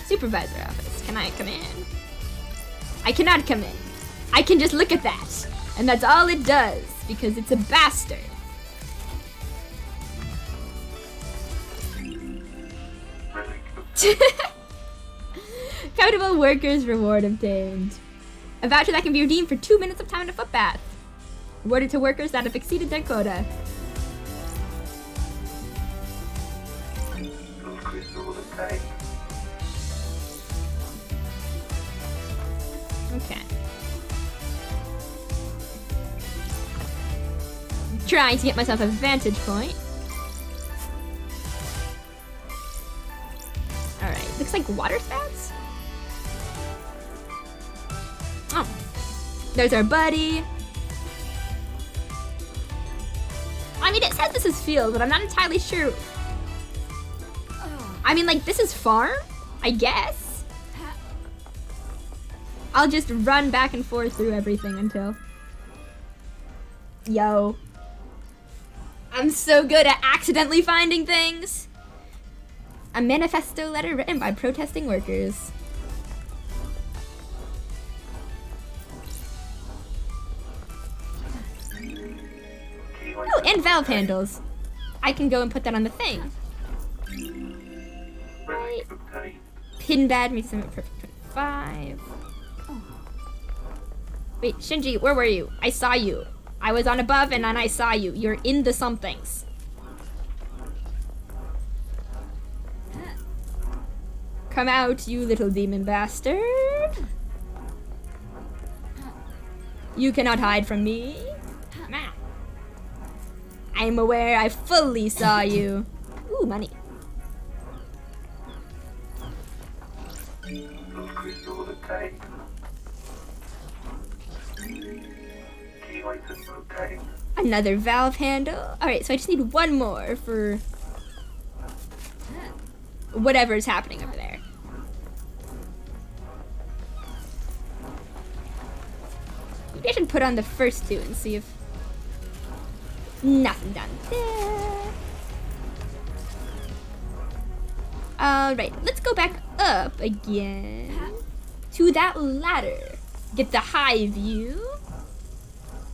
Speaker 1: supervisor office. Can I come in? I cannot come in. I can just look at that. And that's all it does, because it's a bastard. Countable workers reward obtained. A voucher that can be redeemed for 2 minutes of time in a footbath. Awarded to workers that have exceeded their quota. Okay. I'm trying to get myself a vantage point. Alright, looks like water spouts? Oh. There's our buddy. I mean, it says this is field, but I'm not entirely sure. I mean, like, this is farm? I guess. I'll just run back and forth through everything until... Yo. I'm so good at accidentally finding things. A manifesto letter written by protesting workers. Oh, and valve handles. I can go and put that on the thing. Right. Pin bad makes them perfect 25. Oh. Wait, Shinji, where were you? I saw you. I was on above and then I saw you. You're in the somethings. Come out, you little demon bastard. You cannot hide from me. I'm aware I fully saw you. Ooh, money. Another valve handle. Alright, so I just need one more for whatever's happening over there. Maybe I should put on the first two and see if nothing done there. Alright, let's go back up again to that ladder. Get the high view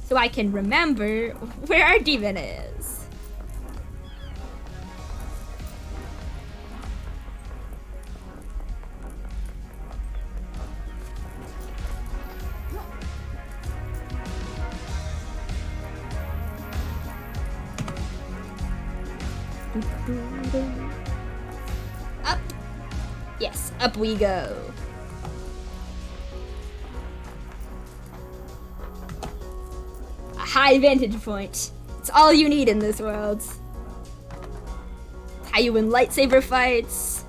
Speaker 1: so I can remember where our demon is. Up. Yes, up we go. A high vantage point. It's all you need in this world. It's how you win lightsaber fights.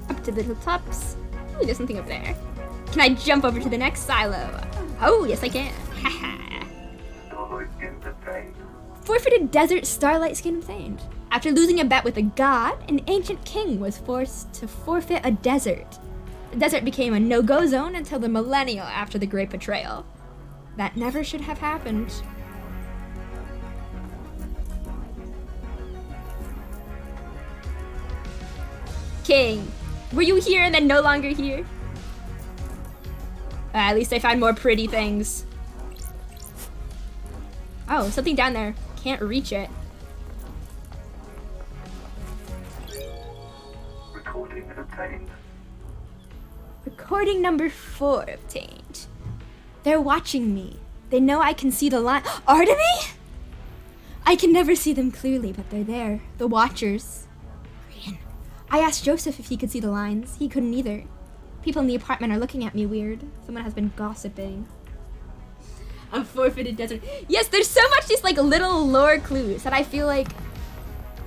Speaker 1: Up to the tops. Ooh, there's something over there. Can I jump over to the next silo? Oh, yes I can. Haha.
Speaker 4: Starlight in the vein.
Speaker 1: Forfeited desert starlight skin obtained. After losing a bet with a god, an ancient king was forced to forfeit a desert. The desert became a no-go zone until the millennial after the Great Betrayal. That never should have happened. King, were you here and then no longer here? At least I found more pretty things. Oh, something down there. Can't reach it.
Speaker 4: Recording obtained.
Speaker 1: Recording number 4 obtained. They're watching me. They know I can see the line. Artemy? I can never see them clearly, but they're there. The watchers. Brian. I asked Joseph if he could see the lines. He couldn't either. People in the apartment are looking at me weird. Someone has been gossiping. A forfeited desert. Yes, there's so much just like little lore clues that I feel like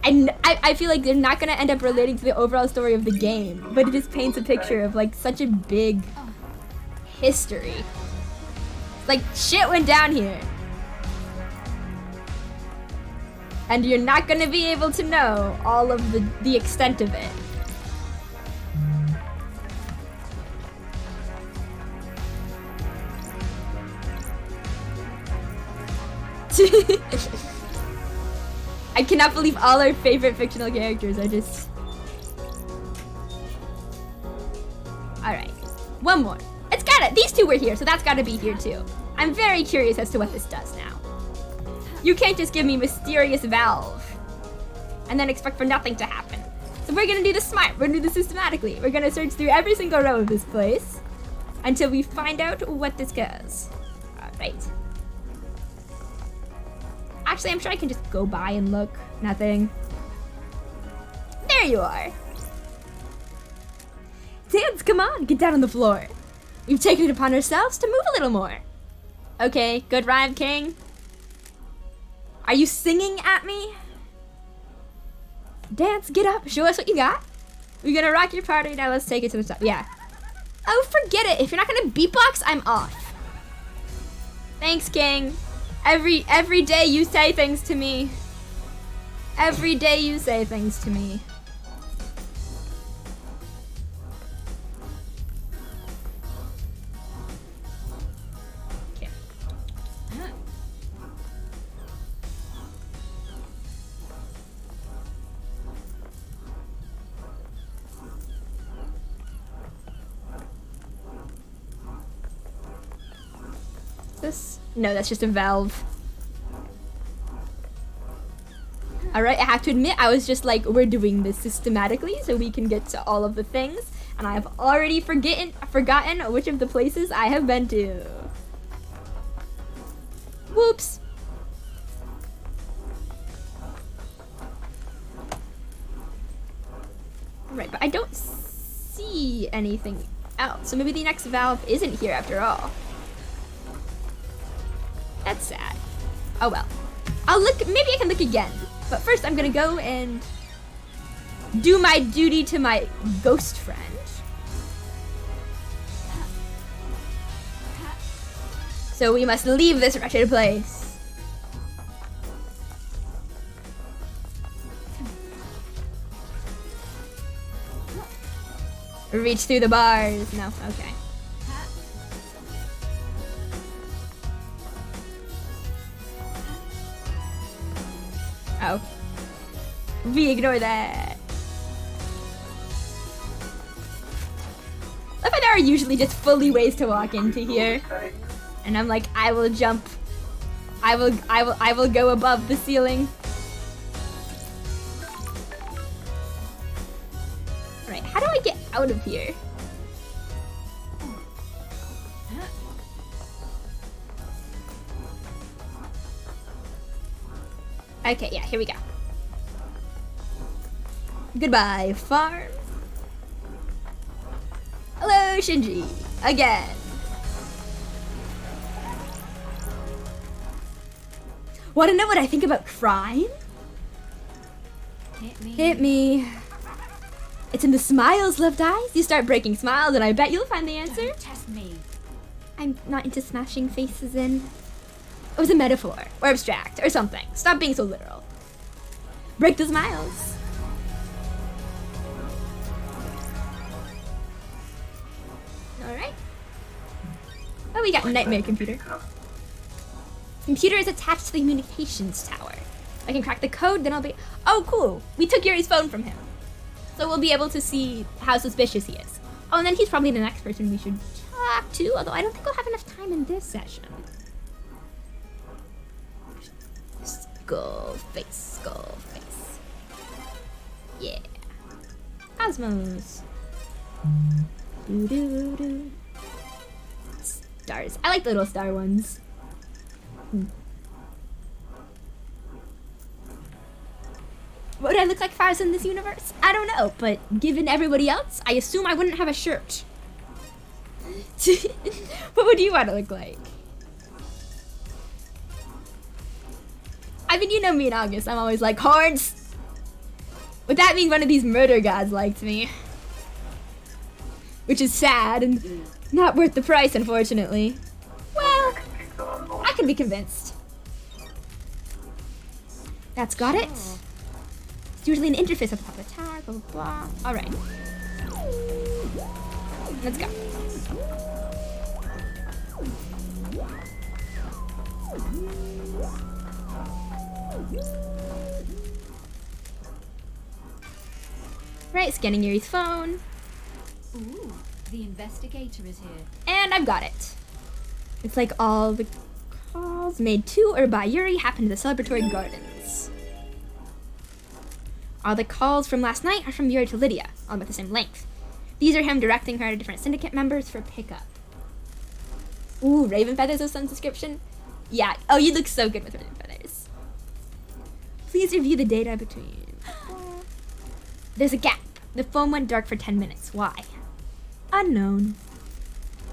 Speaker 1: I feel like they're not gonna end up relating to the overall story of the game, but it just paints a picture of like such a big history. Like shit went down here. And you're not gonna be able to know all of the extent of it. I cannot believe all our favorite fictional characters are just... Alright, one more. It's gotta, these two were here, so that's gotta be here too. I'm very curious as to what this does now. You can't just give me mysterious valve and then expect for nothing to happen. So we're gonna do this smart, we're gonna do this systematically. We're gonna search through every single row of this place until we find out what this does. Alright. Actually, I'm sure I can just go by and look. Nothing. There you are. Dance, come on, get down on the floor. We've taken it upon ourselves to move a little more. Okay, good rhyme, King. Are you singing at me? Dance, get up, show us what you got. We're gonna rock your party, now let's take it to the top. Yeah. Oh, forget it. If you're not gonna beatbox, I'm off. Thanks, King. Every day you say things to me. Every day you say things to me. Okay. This? No, that's just a valve. Alright, I have to admit, I was just like, we're doing this systematically so we can get to all of the things. And I have already forgotten which of the places I have been to. Whoops. Right, but I don't see anything else. So maybe the next valve isn't here after all. That's sad. Oh well. I'll look, maybe I can look again. But first I'm gonna go and do my duty to my ghost friend. So we must leave this wretched place. Reach through the bars. No, okay. Oh. We ignore that. I find there are usually just fully ways to walk into here. And I'm like, I will jump. I will go above the ceiling. out of here. Okay, yeah, here we go. Goodbye, farm. Hello, Shinji. Again. Want to know what I think about crime?
Speaker 2: Hit me.
Speaker 1: Hit me. It's in the smiles, loved eyes. You start breaking smiles and I bet you'll find the answer.
Speaker 2: Don't test me.
Speaker 1: I'm not into smashing faces in. It was a metaphor, or abstract, or something. Stop being so literal. Break the smiles. Alright. Oh, we got nightmare computer. Computer is attached to the communications tower. I can crack the code, then I'll be... Oh, cool. We took Yuri's phone from him. So we'll be able to see how suspicious he is. Oh, and then he's probably the next person we should talk to, although I don't think we'll have enough time in this session. Skull face, skull face. Yeah. Cosmos. Doo-doo-doo. Stars. I like the little star ones. What would I look like if I was in this universe? I don't know, but given everybody else, I assume I wouldn't have a shirt. What would you want to look like? I mean, you know me and August, I'm always like, horns! Would that mean one of these murder gods liked me? Which is sad and not worth the price, unfortunately. Well, I can be convinced. That's got it. It's usually an interface at the top of the tower, blah, blah, blah. Alright. Let's go. Right, scanning Yuri's phone.
Speaker 2: Ooh, the investigator is here.
Speaker 1: And I've got it. It's like all the calls made to or by Yuri happen to the celebratory gardens. All the calls from last night are from Yuri to Lydia, all about the same length. These are him directing her to different syndicate members for pickup. Ooh, Raven Feathers was some description? Yeah. Oh, you look so good with Raven Feathers. Please review the data between... There's a gap. The phone went dark for 10 minutes. Why? Unknown.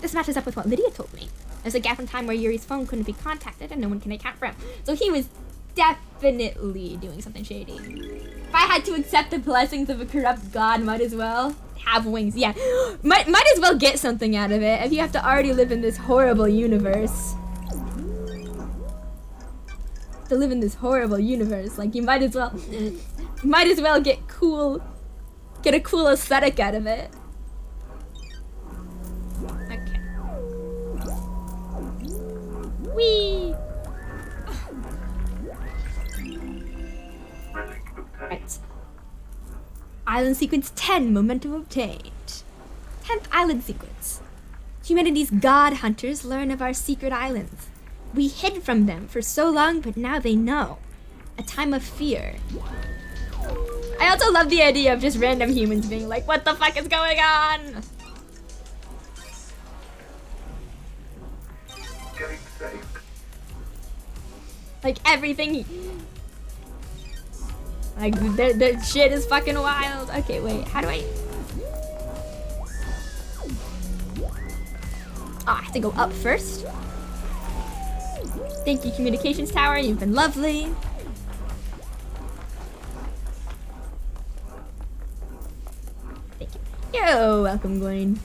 Speaker 1: This matches up with what Lydia told me. There's a gap in time where Yuri's phone couldn't be contacted and no one can account for him. So he was definitely doing something shady. If I had to accept the blessings of a corrupt god, might as well have wings. Yeah, might as well get something out of it if you have to already live in this horrible universe. To live in this horrible universe, like you might as well get cool, get a cool aesthetic out of it. Okay. Whee! Right. Island sequence 10, momentum obtained. 10th island sequence. Humanity's god hunters learn of our secret islands. We hid from them for so long, but now they know. A time of fear. I also love the idea of just random humans being like, what the fuck is going on?
Speaker 4: Getting saved.
Speaker 1: Like everything. Like the shit is fucking wild. Okay, wait, how do I? Oh, I have to go up first. Thank you, communications tower. You've been lovely. Thank you. Yo, welcome, Gwen.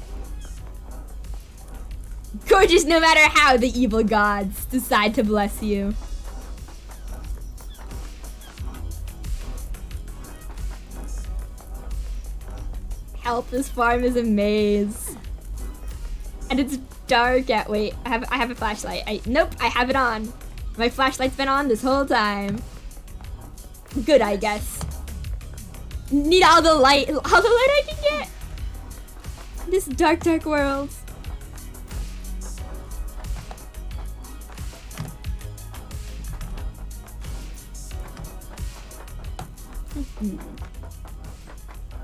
Speaker 1: Gorgeous no matter how the evil gods decide to bless you. Help, this farm is a maze. And it's dark at wait, I have a flashlight. Nope, I have it on. My flashlight's been on this whole time. Good, I guess. Need all the light I can get. This dark, dark world.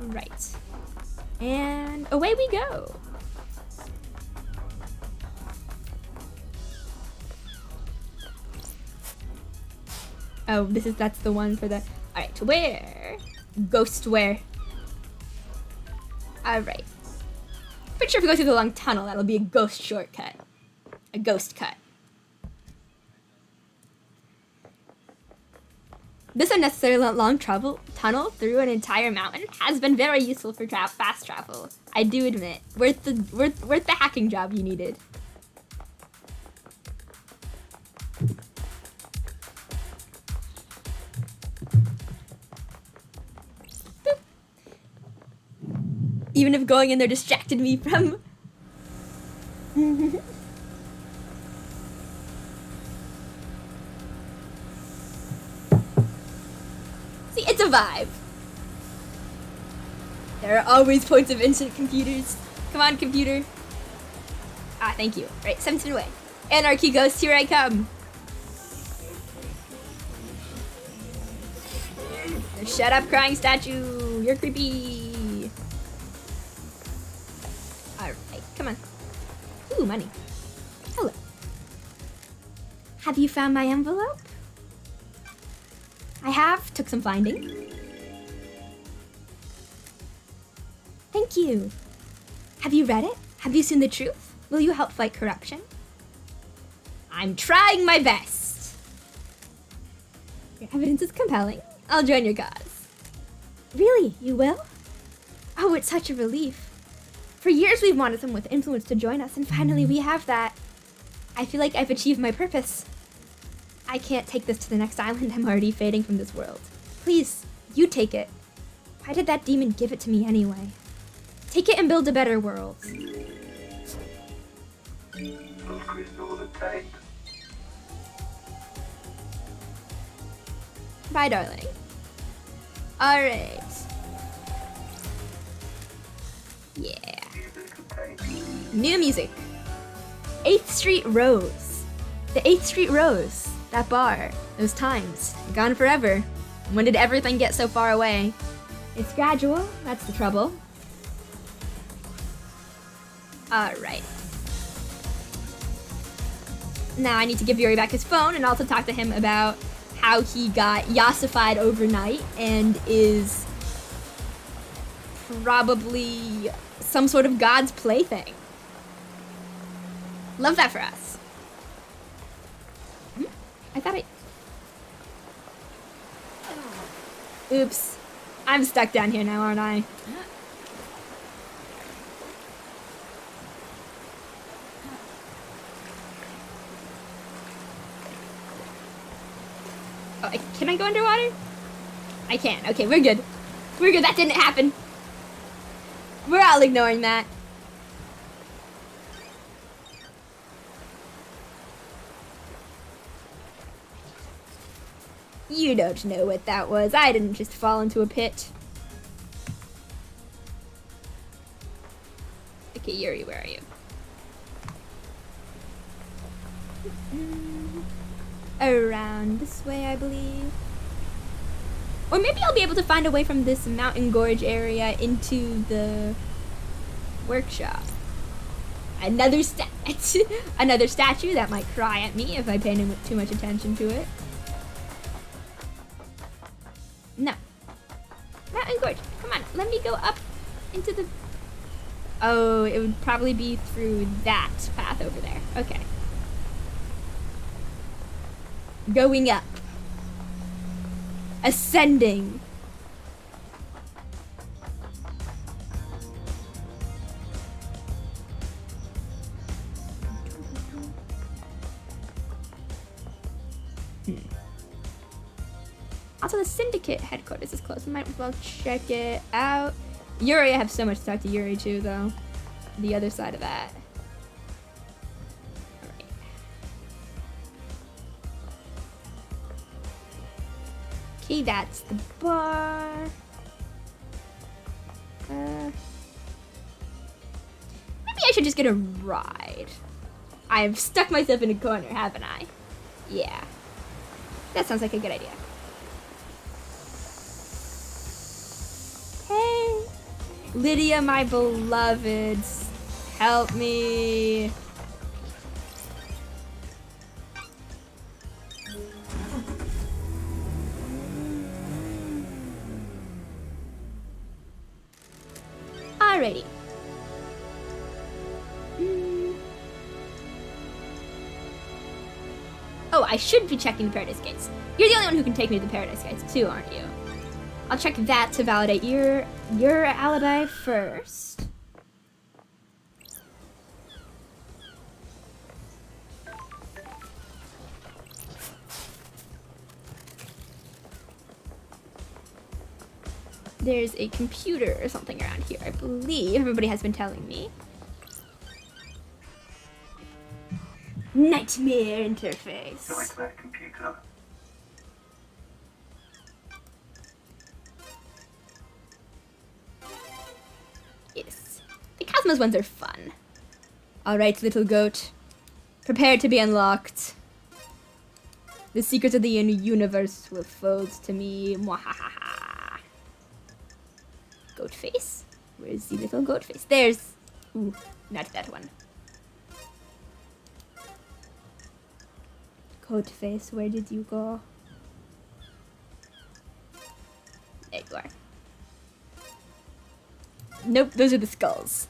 Speaker 1: Right. And away we go. Oh, that's the one for the, alright, where? Ghost where? Alright. Pretty sure if we go through the long tunnel, that'll be a ghost shortcut. A ghost cut. This unnecessarily long tunnel through an entire mountain has been very useful for fast travel. I do admit, worth the hacking job you needed. Boop. Even if going in there distracted me from. See, it's a vibe. There are always points of instant computers. Come on, computer. Ah, thank you. Right, 17 away. Anarchy Ghost, here I come. Shut up, crying statue. You're creepy. Alright, come on. Ooh, money. Hello. Have you found my envelope? I have. Took some finding. Thank you. Have you read it? Have you seen the truth? Will you help fight corruption? I'm trying my best. Your evidence is compelling. I'll join your cause. Really? You will? Oh, it's such a relief. For years we've wanted someone with influence to join us, and finally we have that. I feel like I've achieved my purpose. I can't take this to the next island. I'm already fading from this world. Please, you take it. Why did that demon give it to me anyway? Take it and build a better world.
Speaker 4: Those crystals attained.
Speaker 1: Bye, darling. Alright. Yeah.
Speaker 4: Music attained.
Speaker 1: New music. 8th Street Rose. The 8th Street Rose. That bar. Those times. Gone forever. When did everything get so far away? It's gradual. That's the trouble. Alright. Now I need to give Yuri back his phone and also talk to him about how he got yassified overnight and is probably some sort of God's plaything. Love that for us. I thought I... Oops. I'm stuck down here now, aren't I? Oh, can I go underwater? I can. Okay, we're good. We're good. That didn't happen. We're all ignoring that. You don't know what that was. I didn't just fall into a pit. Okay, Yuri, where are you? Around this way, I believe. Or maybe I'll be able to find a way from this mountain gorge area into the workshop. Another another statue that might cry at me if I pay too much attention to it. No. Mountain gorge. Come on, let me go up into the... Oh, it would probably be through that path over there. Okay. Going up. Ascending. Also, the Syndicate headquarters is close. Might as well check it out. Yuri, I have so much to talk to Yuri too, though. The other side of that. Alright. Okay, that's the bar. Maybe I should just get a ride. I've stuck myself in a corner, haven't I? Yeah. That sounds like a good idea. Hey. Lydia, my beloved, help me. Alrighty. Oh, I should be checking the Paradise Gates. You're the only one who can take me to the Paradise Gates too, aren't you? I'll check that to validate your alibi first. There's a computer or something around here, I believe. Everybody has been telling me. Nightmare interface.
Speaker 4: Nightmare computer.
Speaker 1: Yes. The Cosmos ones are fun. Alright, little goat. Prepare to be unlocked. The secrets of the universe will fold to me. Mwahaha. Goat face? Where's the little goat face? There's... Ooh, not that one. Goat face, where did you go? There you are. Nope, those are the skulls.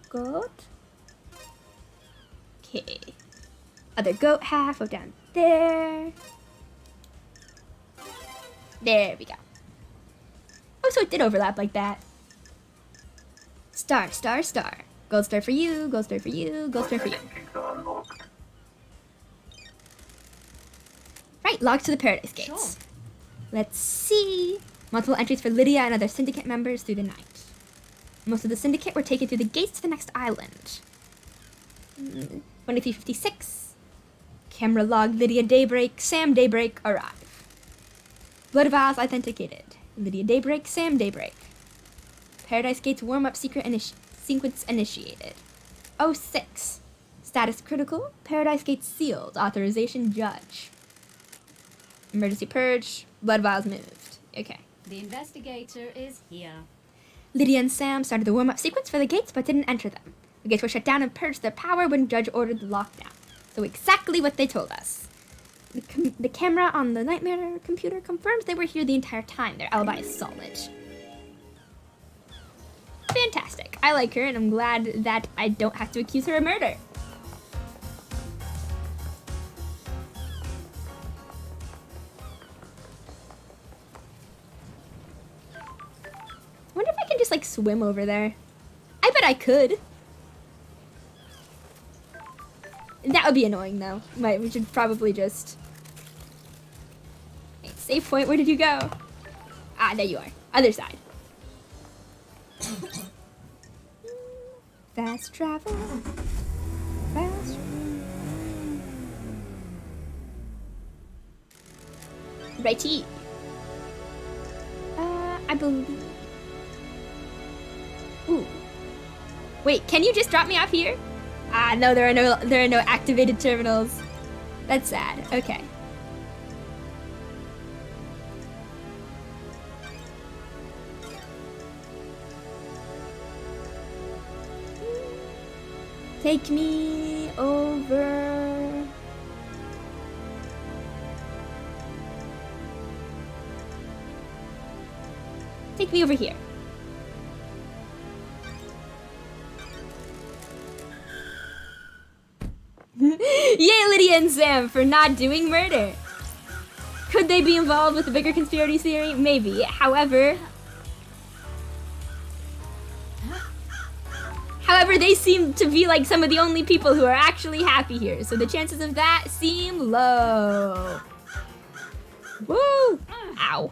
Speaker 1: Goat. Okay. Other goat half, oh, down there. There we go. Oh, so it did overlap like that. Star, star, star. Gold star for you, gold star for you, gold star for you. Right, locked to the Paradise Gates.
Speaker 2: Sure.
Speaker 1: Let's see. Multiple entries for Lydia and other Syndicate members through the night. Most of the Syndicate were taken through the gates to the next island. 2356. Camera log Lydia Daybreak, Sam Daybreak arrive. Blood vials authenticated. Lydia Daybreak, Sam Daybreak. Paradise Gates warm-up secret sequence initiated. 06. Status critical. Paradise Gates sealed. Authorization judge. Emergency purge. Blood vials moved. Okay.
Speaker 2: The investigator is here.
Speaker 1: Lydia and Sam started the warm-up sequence for the gates but didn't enter them. The gates were shut down and purged their power when Judge ordered the lockdown. So exactly what they told us. The camera on the Nightmare computer confirms they were here the entire time. Their alibi is solid. Fantastic. I like her and I'm glad that I don't have to accuse her of murder. I wonder if I can just like swim over there. I bet I could. That would be annoying though. We should probably just... Wait, save point, where did you go? Ah, there you are. Other side. Fast travel. Fast. Righty. I believe... Ooh. Wait, can you just drop me off here? Ah, no, there are no activated terminals. That's sad. Okay. Take me over. Take me over here. Yay, Lydia and Sam for not doing murder. Could they be involved with the bigger conspiracy theory? Maybe. However, they seem to be like some of the only people who are actually happy here. So the chances of that seem low. Woo! Ow.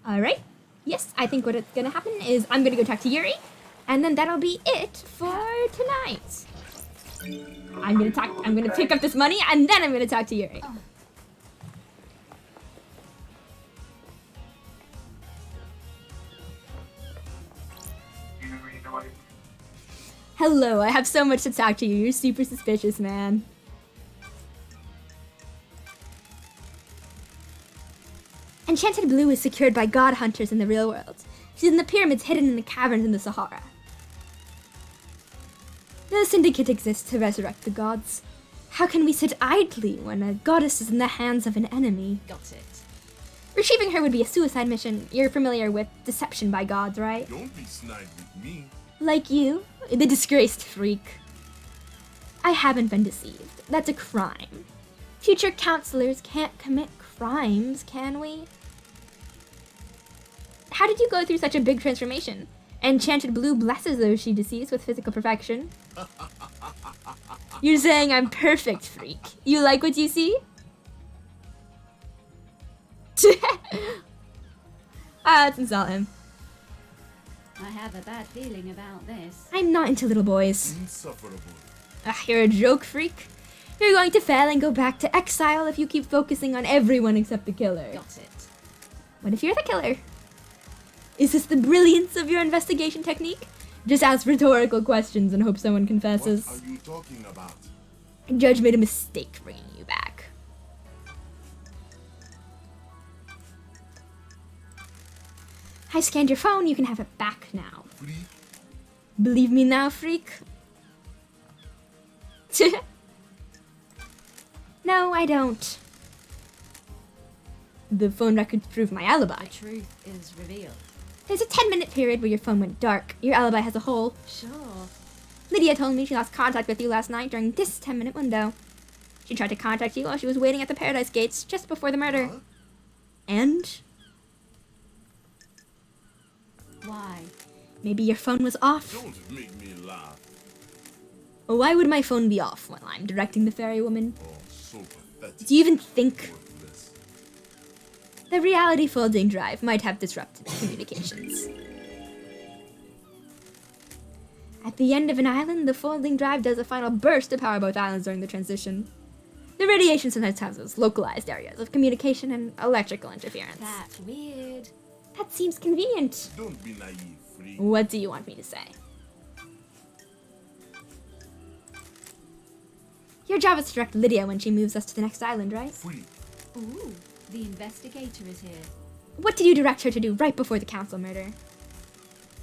Speaker 1: All right. Yes, I think what's gonna happen is I'm gonna go talk to Yuri. And then that'll be it for tonight. I'm gonna pick up this money and then I'm gonna talk to Yuri. Hello, I have so much to talk to you. You're super suspicious, man. Enchanted Blue is secured by god hunters in the real world. She's in the pyramids hidden in the caverns in the Sahara. The Syndicate exists to resurrect the gods. How can we sit idly when a goddess is in the hands of an enemy?
Speaker 2: Got it.
Speaker 1: Retrieving her would be a suicide mission. You're familiar with deception by gods, right?
Speaker 5: Don't be snide with me.
Speaker 1: Like you, the disgraced freak. I haven't been deceived. That's a crime. Future counselors can't commit crimes, can we? How did you go through such a big transformation? Enchanted Blue blesses those she deceives with physical perfection. You're saying I'm perfect, freak. You like what you see? Let's insult him.
Speaker 2: I have a bad feeling about this.
Speaker 1: I'm not into little boys.
Speaker 5: Insufferable.
Speaker 1: You're a joke, freak. You're going to fail and go back to exile if you keep focusing on everyone except the killer.
Speaker 2: Got it.
Speaker 1: What if you're the killer? Is this the brilliance of your investigation technique? Just ask rhetorical questions and hope someone confesses.
Speaker 5: What are you talking about?
Speaker 1: Judge made a mistake bringing you back. I scanned your phone, you can have it back now.
Speaker 5: Free?
Speaker 1: Believe me now, freak? No, I don't. The phone records prove my alibi.
Speaker 2: The truth is revealed.
Speaker 1: There's a 10-minute period where your phone went dark. Your alibi has a hole.
Speaker 2: Sure.
Speaker 1: Lydia told me she lost contact with you last night during this 10-minute window. She tried to contact you while she was waiting at the Paradise Gates just before the murder.
Speaker 5: Huh?
Speaker 1: And
Speaker 2: Why?
Speaker 1: maybe your phone was off.
Speaker 5: Don't make me laugh.
Speaker 1: Why would my phone be off while I'm directing the fairy woman?
Speaker 5: Oh, so pathetic.
Speaker 1: Do you even think?
Speaker 5: Worthless.
Speaker 1: The reality folding drive might have disrupted communications. At the end of an island, the folding drive does a final burst to power both islands during the transition. The radiation sometimes has localized areas of communication and electrical interference.
Speaker 2: That's weird.
Speaker 1: That seems convenient.
Speaker 5: Don't be naive, free.
Speaker 1: What do you want me to say? Your job is to direct Lydia when she moves us to the next island, right?
Speaker 5: Free.
Speaker 2: Ooh, the investigator is here.
Speaker 1: What did you direct her to do right before the council murder?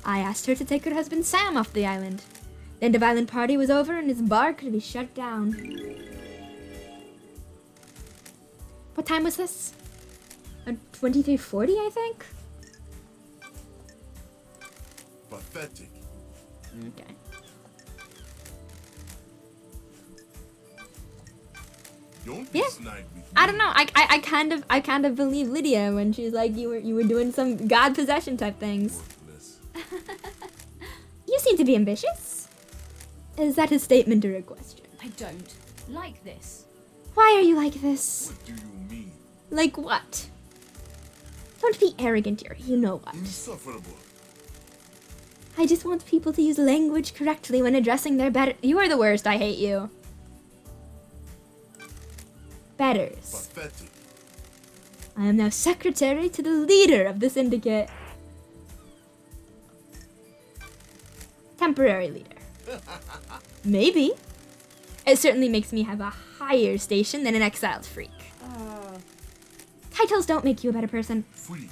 Speaker 1: I asked her to take her husband Sam off the island. The end of island party was over and his bar could be shut down. What time was this? 23:40, I think?
Speaker 5: Pathetic.
Speaker 1: Okay.
Speaker 5: Don't be
Speaker 1: Yeah.
Speaker 5: snide with me.
Speaker 1: I don't know. I kind of believe Lydia when she's like you were doing some god possession type things.
Speaker 5: Worthless.
Speaker 1: You seem to be ambitious. Is that a statement or a question?
Speaker 2: I don't like this.
Speaker 1: Why are you like this?
Speaker 5: What do you mean?
Speaker 1: Like what? Don't be arrogant here. You know what?
Speaker 5: Insufferable.
Speaker 1: I just want people to use language correctly when addressing their better. You are the worst. I hate you. Betters.
Speaker 5: Pathetic.
Speaker 1: I am now secretary to the leader of the syndicate. Temporary leader. Maybe. It certainly makes me have a higher station than an exiled freak. Titles don't make you a better person.
Speaker 5: Free.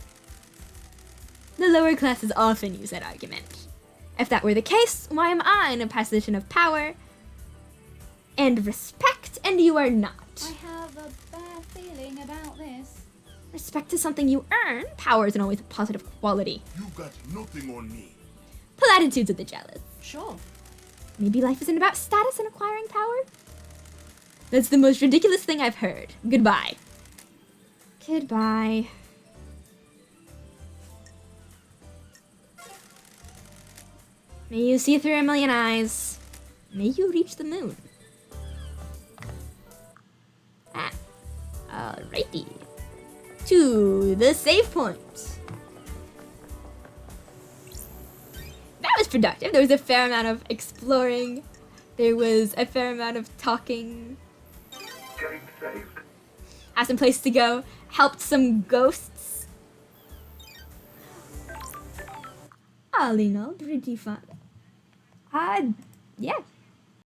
Speaker 1: The lower classes often use that argument. If that were the case, why am I in a position of power and respect and you are not?
Speaker 2: I have a bad feeling about this.
Speaker 1: Respect is something you earn. Power isn't always a positive quality.
Speaker 5: You got nothing on me.
Speaker 1: Platitudes of the jealous.
Speaker 2: Sure.
Speaker 1: Maybe life isn't about status and acquiring power? That's the most ridiculous thing I've heard. Goodbye. Goodbye. May you see through a million eyes. May you reach the moon. Alrighty. To the save point. That was productive. There was a fair amount of exploring. There was a fair amount of talking.
Speaker 4: Game saved.
Speaker 1: Had some places to go. Helped some ghosts. All in all, pretty fun. Yeah.